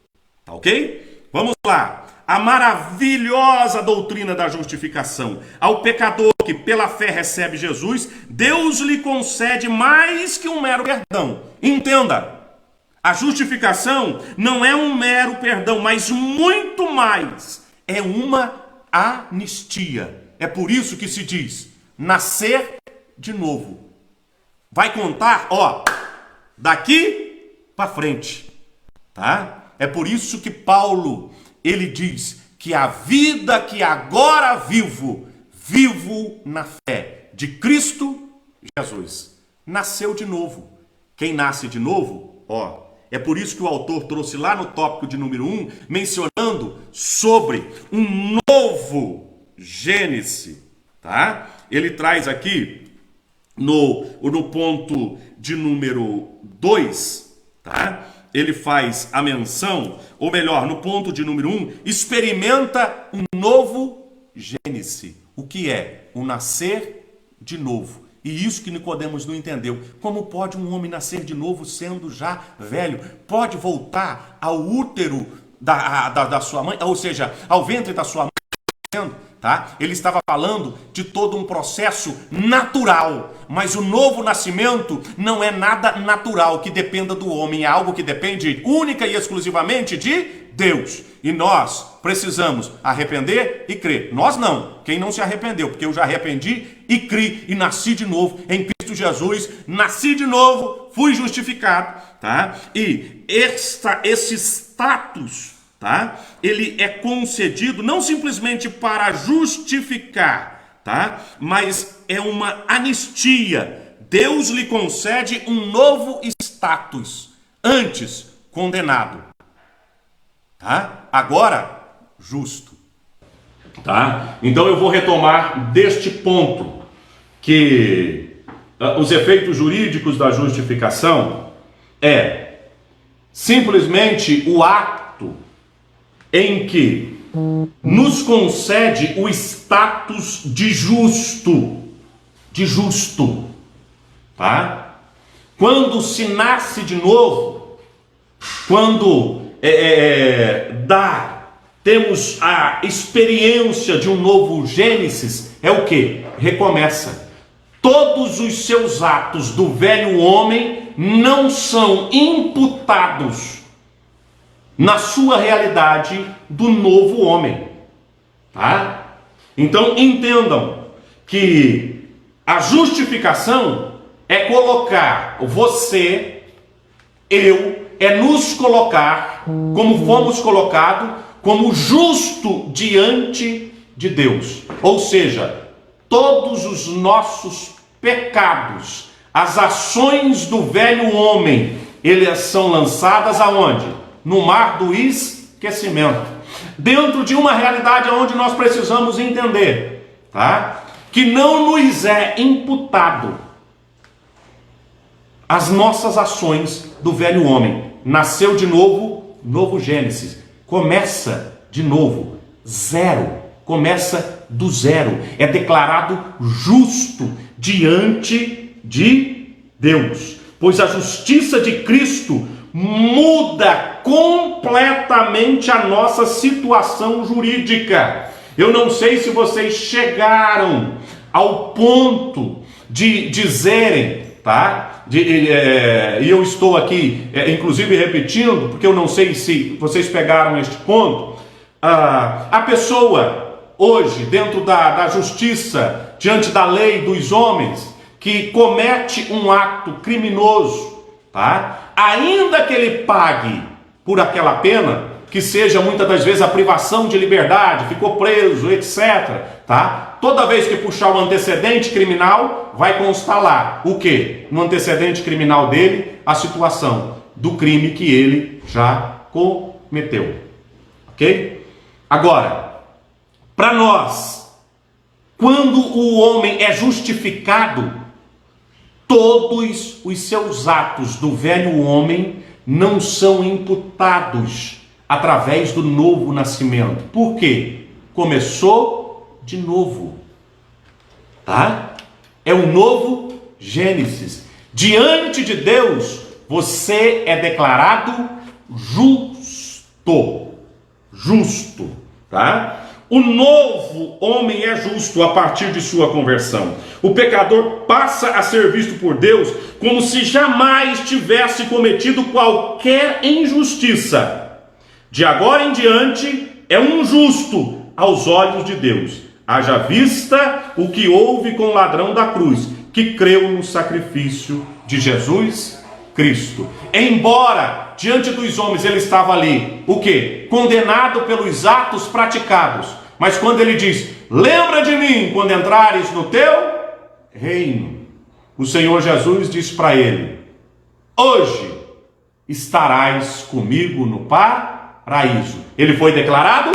tá ok? Vamos lá. A maravilhosa doutrina da justificação. Ao pecador que pela fé recebe Jesus, Deus lhe concede mais que um mero perdão. Entenda, a justificação não é um mero perdão, mas muito mais. É uma anistia. É por isso que se diz, nascer de novo. Vai contar, ó, daqui para frente, tá? É por isso que Paulo, ele diz que a vida que agora vivo, vivo na fé de Cristo Jesus. Nasceu de novo. Quem nasce de novo, ó, é por isso que o autor trouxe lá no tópico de número 1, mencionando sobre um novo Gênesis, tá? Ele traz aqui no ponto de número 2, tá? Ele faz a menção, ou melhor, no ponto de número 1, experimenta um novo Gênesis. O que é? O nascer de novo. E isso que Nicodemos não entendeu. Como pode um homem nascer de novo sendo já velho? Pode voltar ao útero da sua mãe, ou seja, ao ventre da sua mãe? Tá? Ele estava falando de todo um processo natural, mas o novo nascimento não é nada natural que dependa do homem, é algo que depende única e exclusivamente de Deus. E nós precisamos arrepender e crer. Nós não, quem não se arrependeu, porque eu já arrependi e criei e nasci de novo em Cristo Jesus, nasci de novo, fui justificado, tá? E esse status, tá? Ele é concedido não simplesmente para justificar, tá? Mas é uma anistia. Deus lhe concede um novo status. Antes, condenado. Tá? Agora, justo. Tá? Então eu vou retomar deste ponto que os efeitos jurídicos da justificação é simplesmente o ato em que nos concede o status de justo, tá? Quando se nasce de novo, quando temos a experiência de um novo Gênesis, é o que? Recomeça. Todos os seus atos do velho homem não são imputados na sua realidade do novo homem, tá? Então entendam que a justificação é colocar você, é nos colocar como fomos colocados, como justo diante de Deus. Ou seja, todos os nossos pecados, as ações do velho homem, elas são lançadas aonde? No mar do esquecimento. Dentro de uma realidade onde nós precisamos entender, tá? Que não nos é imputado as nossas ações do velho homem. Nasceu de novo, novo Gênesis. Começa de novo, zero. Começa do zero. É declarado justo diante de Deus. Pois a justiça de Cristo muda completamente a nossa situação jurídica. Eu não sei se vocês chegaram ao ponto de dizerem, tá? E eu estou aqui, inclusive repetindo, porque eu não sei se vocês pegaram este ponto. A pessoa hoje, dentro da justiça, diante da lei dos homens, que comete um ato criminoso, tá? Ainda que ele pague por aquela pena, que seja muitas das vezes a privação de liberdade, ficou preso, etc., tá? Toda vez que puxar o antecedente criminal, vai constar lá o quê? No antecedente criminal dele, a situação do crime que ele já cometeu. Ok? Agora, para nós, quando o homem é justificado, todos os seus atos do velho homem não são imputados através do novo nascimento. Por quê? Começou de novo, tá? É um novo Gênesis. Diante de Deus, você é declarado justo. Justo, tá? O novo homem é justo a partir de sua conversão. O pecador passa a ser visto por Deus como se jamais tivesse cometido qualquer injustiça. De agora em diante, é um justo aos olhos de Deus. Haja vista o que houve com o ladrão da cruz, que creu no sacrifício de Jesus Cristo. Embora diante dos homens ele estava ali, o quê? Condenado pelos atos praticados. Mas quando ele diz, lembra de mim quando entrares no teu reino, o Senhor Jesus diz para ele, hoje estarás comigo no paraíso. Ele foi declarado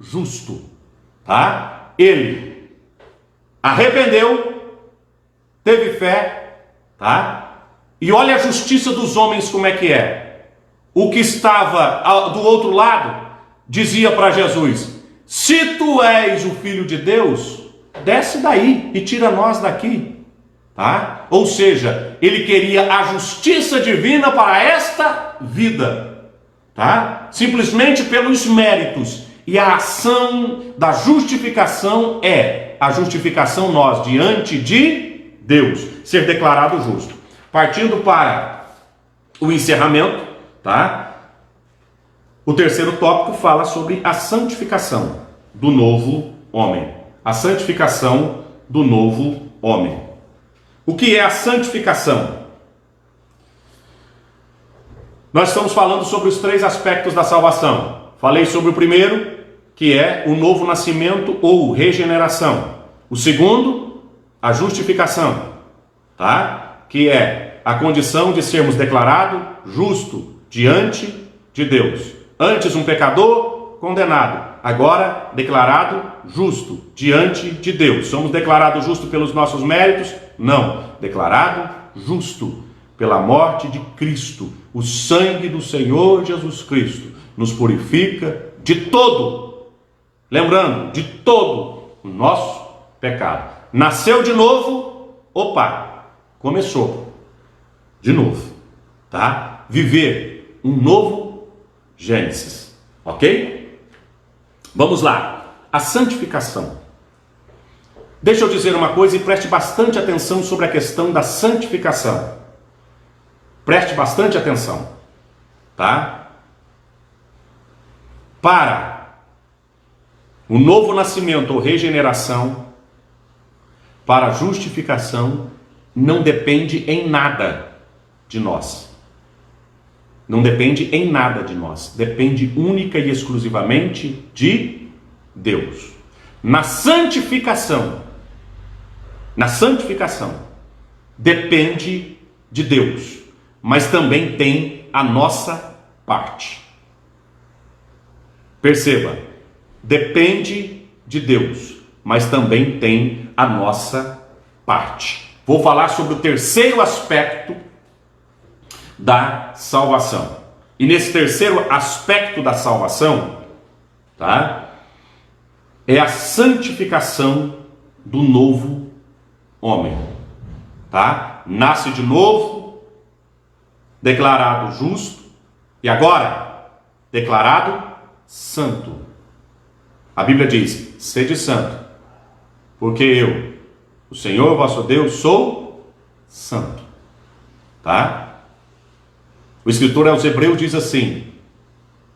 justo, tá? Ele arrependeu, teve fé, tá? E olha a justiça dos homens como é que é. O que estava do outro lado dizia para Jesus, se tu és o Filho de Deus, desce daí e tira nós daqui, tá? Ou seja, ele queria a justiça divina para esta vida, tá? Simplesmente pelos méritos. E a ação da justificação é a justificação nós diante de Deus, ser declarado justo. Partindo para o encerramento, tá? O terceiro tópico fala sobre a santificação do novo homem. A santificação do novo homem. O que é a santificação? Nós estamos falando sobre os três aspectos da salvação. Falei sobre o primeiro, que é o novo nascimento ou regeneração. O segundo, a justificação, tá? Que é a condição de sermos declarados justo diante de Deus. Antes um pecador condenado, agora declarado justo diante de Deus. Somos declarados justos pelos nossos méritos? Não, declarado justo pela morte de Cristo. O sangue do Senhor Jesus Cristo nos purifica de todo, lembrando, de todo o nosso pecado. Nasceu de novo, opa, começou de novo, tá? Viver um novo Gênesis, ok? Vamos lá, a santificação. Deixa eu dizer uma coisa e preste bastante atenção sobre a questão da santificação. Preste bastante atenção, tá? Para o novo nascimento ou regeneração, para a justificação, não depende em nada de nós. Não depende em nada de nós. Depende única e exclusivamente de Deus. Na santificação, depende de Deus, mas também tem a nossa parte. Perceba, depende de Deus, mas também tem a nossa parte. Vou falar sobre o terceiro aspecto da salvação. E nesse terceiro aspecto da salvação, tá? É a santificação do novo homem, tá? Nasce de novo, declarado justo e agora declarado santo. A Bíblia diz: sede santo, porque eu, o Senhor vosso Deus, sou santo, tá? O escritor aos Hebreus diz assim: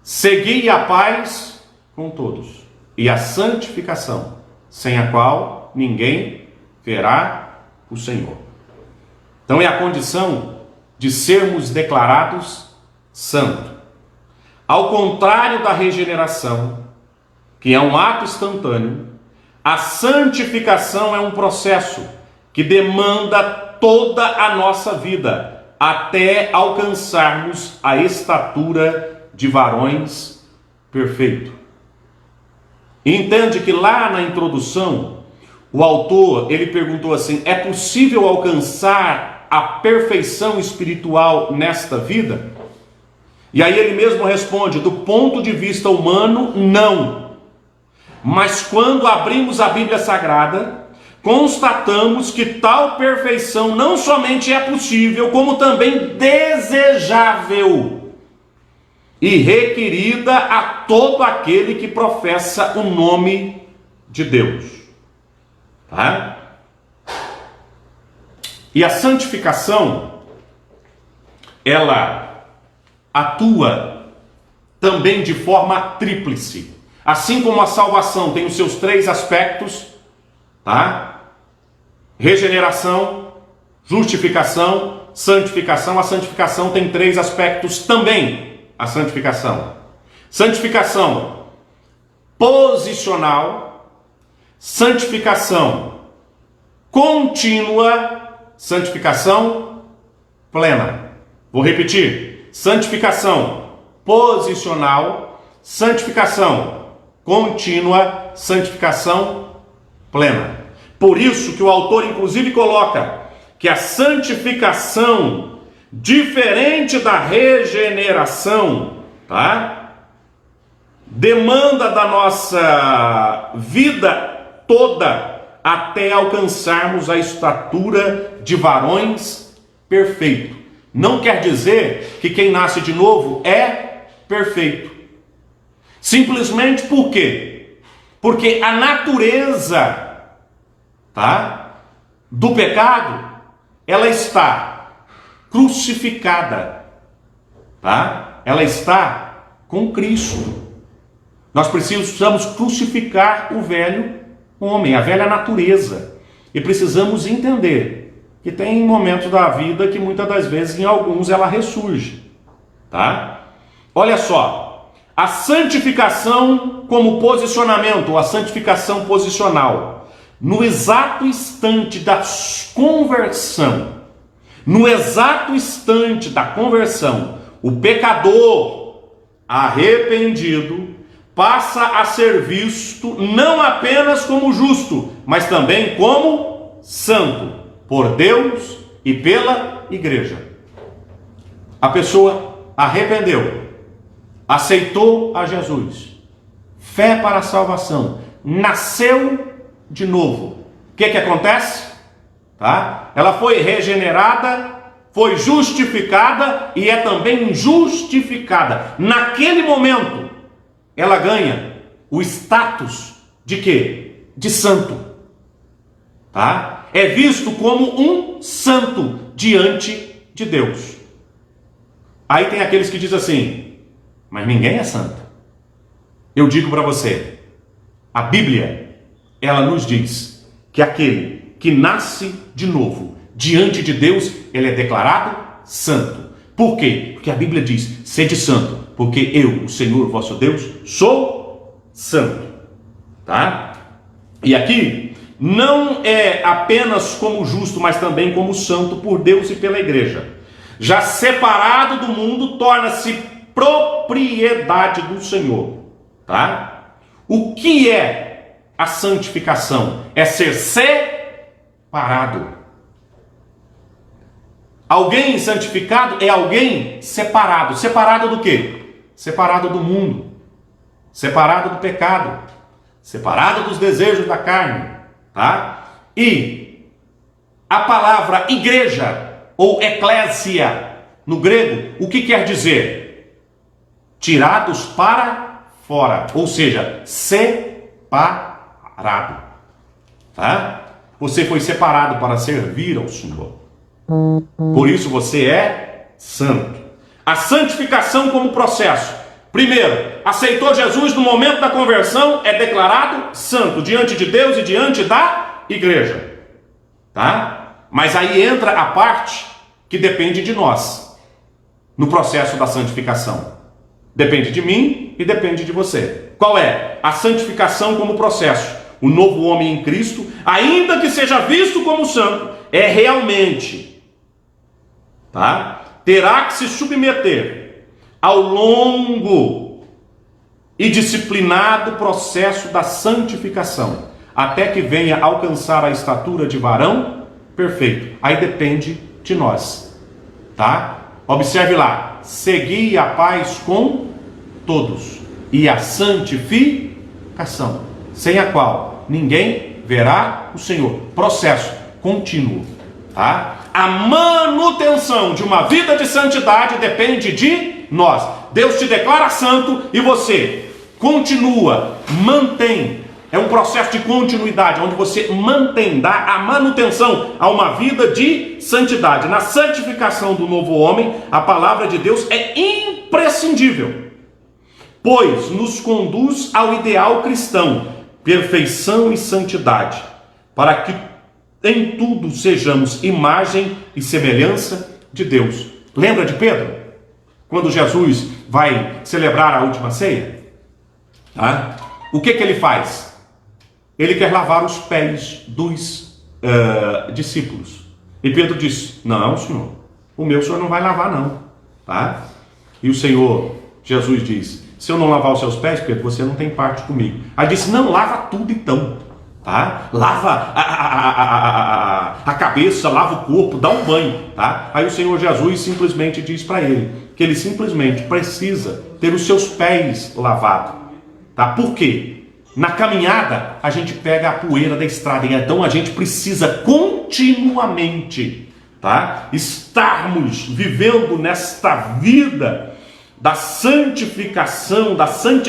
segui a paz com todos e a santificação, sem a qual ninguém verá o Senhor. Então é a condição de sermos declarados santos. Ao contrário da regeneração, que é um ato instantâneo, a santificação é um processo que demanda toda a nossa vida, até alcançarmos a estatura de varões perfeito. Entende que lá na introdução, o autor, ele perguntou assim: é possível alcançar a perfeição espiritual nesta vida? E aí ele mesmo responde: do ponto de vista humano, não. Mas quando abrimos a Bíblia Sagrada, constatamos que tal perfeição não somente é possível, como também desejável e requerida a todo aquele que professa o nome de Deus. Tá? E a santificação, ela atua também de forma tríplice. Assim como a salvação tem os seus 3 aspectos, tá? Regeneração, justificação, santificação. A santificação tem 3 aspectos também. A santificação. Santificação posicional, santificação contínua, santificação plena. Vou repetir: santificação posicional, santificação contínua, santificação plena. Por isso que o autor inclusive coloca que a santificação, diferente da regeneração, tá? Demanda da nossa vida toda até alcançarmos a estatura de varões perfeitos. Não quer dizer que quem nasce de novo é perfeito. Simplesmente por quê? Porque a natureza, tá, do pecado, ela está crucificada, tá? Ela está com Cristo. Nós precisamos crucificar o velho homem, a velha natureza. E precisamos entender que tem momentos da vida que muitas das vezes, em alguns, ela ressurge, tá? Olha só, a santificação como posicionamento, a santificação posicional, no exato instante da conversão, no exato instante da conversão, o pecador arrependido passa a ser visto não apenas como justo, mas também como santo, por Deus e pela igreja. A pessoa arrependeu, aceitou a Jesus, fé para a salvação, nasceu de novo. O que acontece? Tá? Ela foi regenerada, foi justificada e é também justificada. Naquele momento, ela ganha o status de quê? De santo. Tá? É visto como um santo diante de Deus. Aí tem aqueles que dizem assim: mas ninguém é santo. Eu digo para você, a Bíblia, ela nos diz que aquele que nasce de novo diante de Deus, ele é declarado santo. Por quê? Porque a Bíblia diz: sede santo, porque eu, o Senhor vosso Deus, sou santo. Tá? E aqui não é apenas como justo, mas também como santo por Deus e pela igreja. Já separado do mundo, torna-se propriedade do Senhor. Tá? O que é a santificação? É ser separado. Alguém santificado é alguém separado. Separado do quê? Separado do mundo, separado do pecado, separado dos desejos da carne, tá? E a palavra igreja ou eclésia no grego, o que quer dizer? Tirados para fora, ou seja, separado, tá? Você foi separado para servir ao Senhor. Por isso você é santo. A santificação como processo. Primeiro, aceitou Jesus no momento da conversão, é declarado santo diante de Deus e diante da igreja. Tá? Mas aí entra a parte que depende de nós no processo da santificação. Depende de mim e depende de você. Qual é? A santificação como processo. O novo homem em Cristo, ainda que seja visto como santo, é realmente, tá? Terá que se submeter ao longo e disciplinado processo da santificação, até que venha alcançar a estatura de varão perfeito. Aí depende de nós, tá? Observe lá: segui a paz com todos e a santificação, sem a qual ninguém verá o Senhor. Processo contínuo, tá? A manutenção de uma vida de santidade depende de nós. Deus te declara santo e você continua, mantém. É um processo de continuidade, onde você mantém, dá a manutenção a uma vida de santidade. Na santificação do novo homem, a palavra de Deus é imprescindível, pois nos conduz ao ideal cristão, perfeição e santidade, para que em tudo sejamos imagem e semelhança de Deus. Lembra de Pedro? Quando Jesus vai celebrar a última ceia, tá? O que ele faz? Ele quer lavar os pés dos discípulos. E Pedro diz: não, Senhor, o meu Senhor não vai lavar não, tá? E o Senhor Jesus diz: se eu não lavar os seus pés, Pedro, você não tem parte comigo. Aí disse: não, lava tudo então, tá? Lava a cabeça, lava o corpo, dá um banho, tá? Aí o Senhor Jesus simplesmente diz para ele que ele simplesmente precisa ter os seus pés lavados, tá? Por quê? Na caminhada, a gente pega a poeira da estrada, então a gente precisa continuamente, tá? Estarmos vivendo nesta vida da santificação,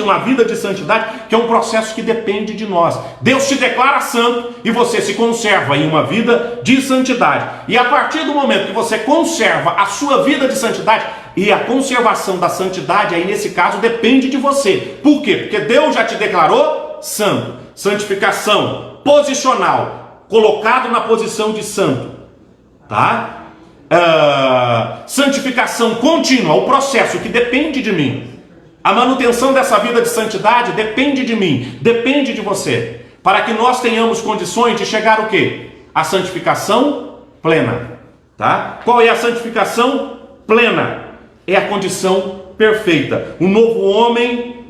uma vida de santidade, que é um processo que depende de nós. Deus te declara santo e você se conserva em uma vida de santidade. E a partir do momento que você conserva a sua vida de santidade, e a conservação da santidade, aí nesse caso, depende de você. Por quê? Porque Deus já te declarou santo. Santificação posicional, colocado na posição de santo, tá? Santificação contínua, o processo que depende de mim. A manutenção dessa vida de santidade depende de mim, depende de você, para que nós tenhamos condições de chegar o quê? A santificação plena, tá? Qual é a santificação plena? É a condição perfeita. O novo homem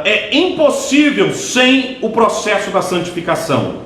é impossível sem o processo da santificação.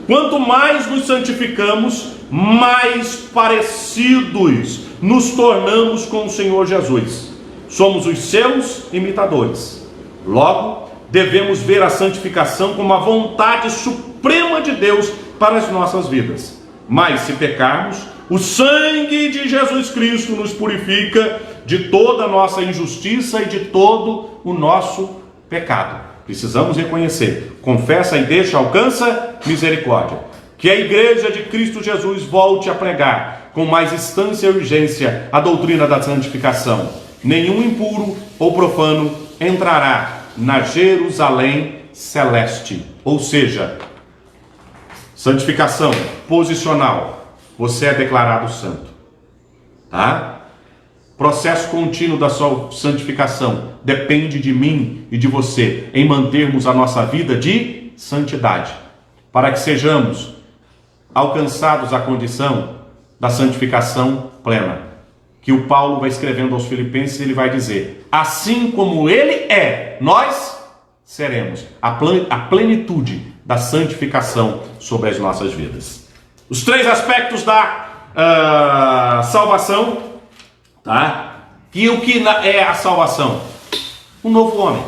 Quanto mais nos santificamos, mais parecidos nos tornamos com o Senhor Jesus. Somos os seus imitadores. Logo, devemos ver a santificação como a vontade suprema de Deus para as nossas vidas. Mas se pecarmos, o sangue de Jesus Cristo nos purifica de toda a nossa injustiça e de todo o nosso pecado. Precisamos reconhecer. Confessa e deixa, alcança misericórdia. Que a igreja de Cristo Jesus volte a pregar com mais instância e urgência a doutrina da santificação. Nenhum impuro ou profano entrará na Jerusalém celeste. Ou seja, santificação posicional. Você é declarado santo, tá? Processo contínuo da sua santificação depende de mim e de você em mantermos a nossa vida de santidade, para que sejamos alcançados a condição da santificação plena, que o Paulo vai escrevendo aos Filipenses. Ele vai dizer: assim como ele é, nós seremos a plenitude da santificação sobre as nossas vidas. Os três aspectos da salvação, tá? E o que é a salvação? Um novo homem,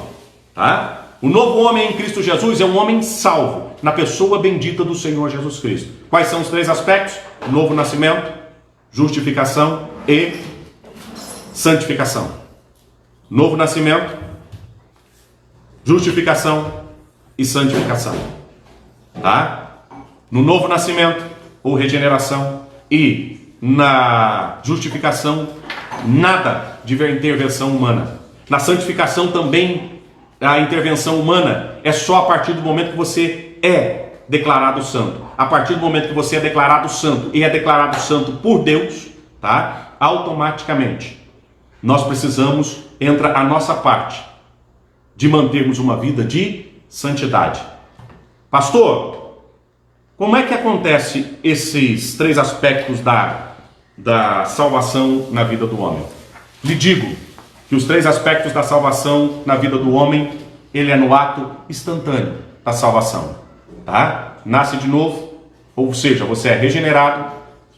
tá? O novo homem em Cristo Jesus é um homem salvo na pessoa bendita do Senhor Jesus Cristo. Quais são os três aspectos? Novo nascimento, justificação e santificação. Novo nascimento, justificação e santificação, tá? No novo nascimento, ou regeneração, e na justificação, nada de intervenção humana. Na santificação também, a intervenção humana é só a partir do momento que você é declarado santo. A partir do momento que você é declarado santo e é declarado santo por Deus, tá? Automaticamente nós precisamos, entra a nossa parte de mantermos uma vida de santidade. Pastor, como é que acontece esses três aspectos da salvação na vida do homem? Lhe digo que os três aspectos da salvação na vida do homem, ele é no ato instantâneo da salvação, tá? Nasce de novo, ou seja, você é regenerado,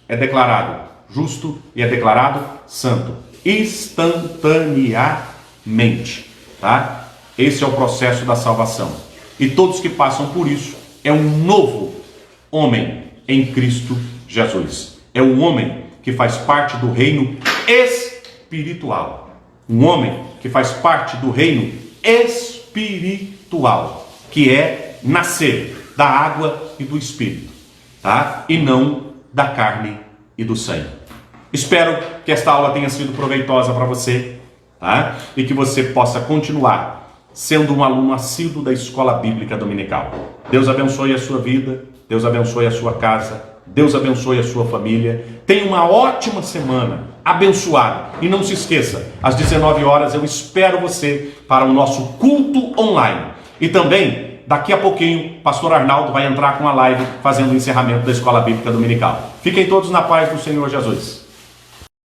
é declarado justo e é declarado santo instantaneamente, tá? Esse é o processo da salvação. E todos que passam por isso é um novo homem em Cristo Jesus. É um homem que faz parte do reino espiritual. Um homem que faz parte do reino espiritual, que é nascer da água e do espírito, tá? E não da carne e do sangue. Espero que esta aula tenha sido proveitosa para você, tá? E que você possa continuar sendo um aluno assíduo da Escola Bíblica Dominical. Deus abençoe a sua vida, Deus abençoe a sua casa, Deus abençoe a sua família. Tenha uma ótima semana, abençoada. E não se esqueça, às 19 horas eu espero você para o nosso culto online. E também, daqui a pouquinho, pastor Arnaldo vai entrar com a live fazendo o encerramento da Escola Bíblica Dominical. Fiquem todos na paz do Senhor Jesus.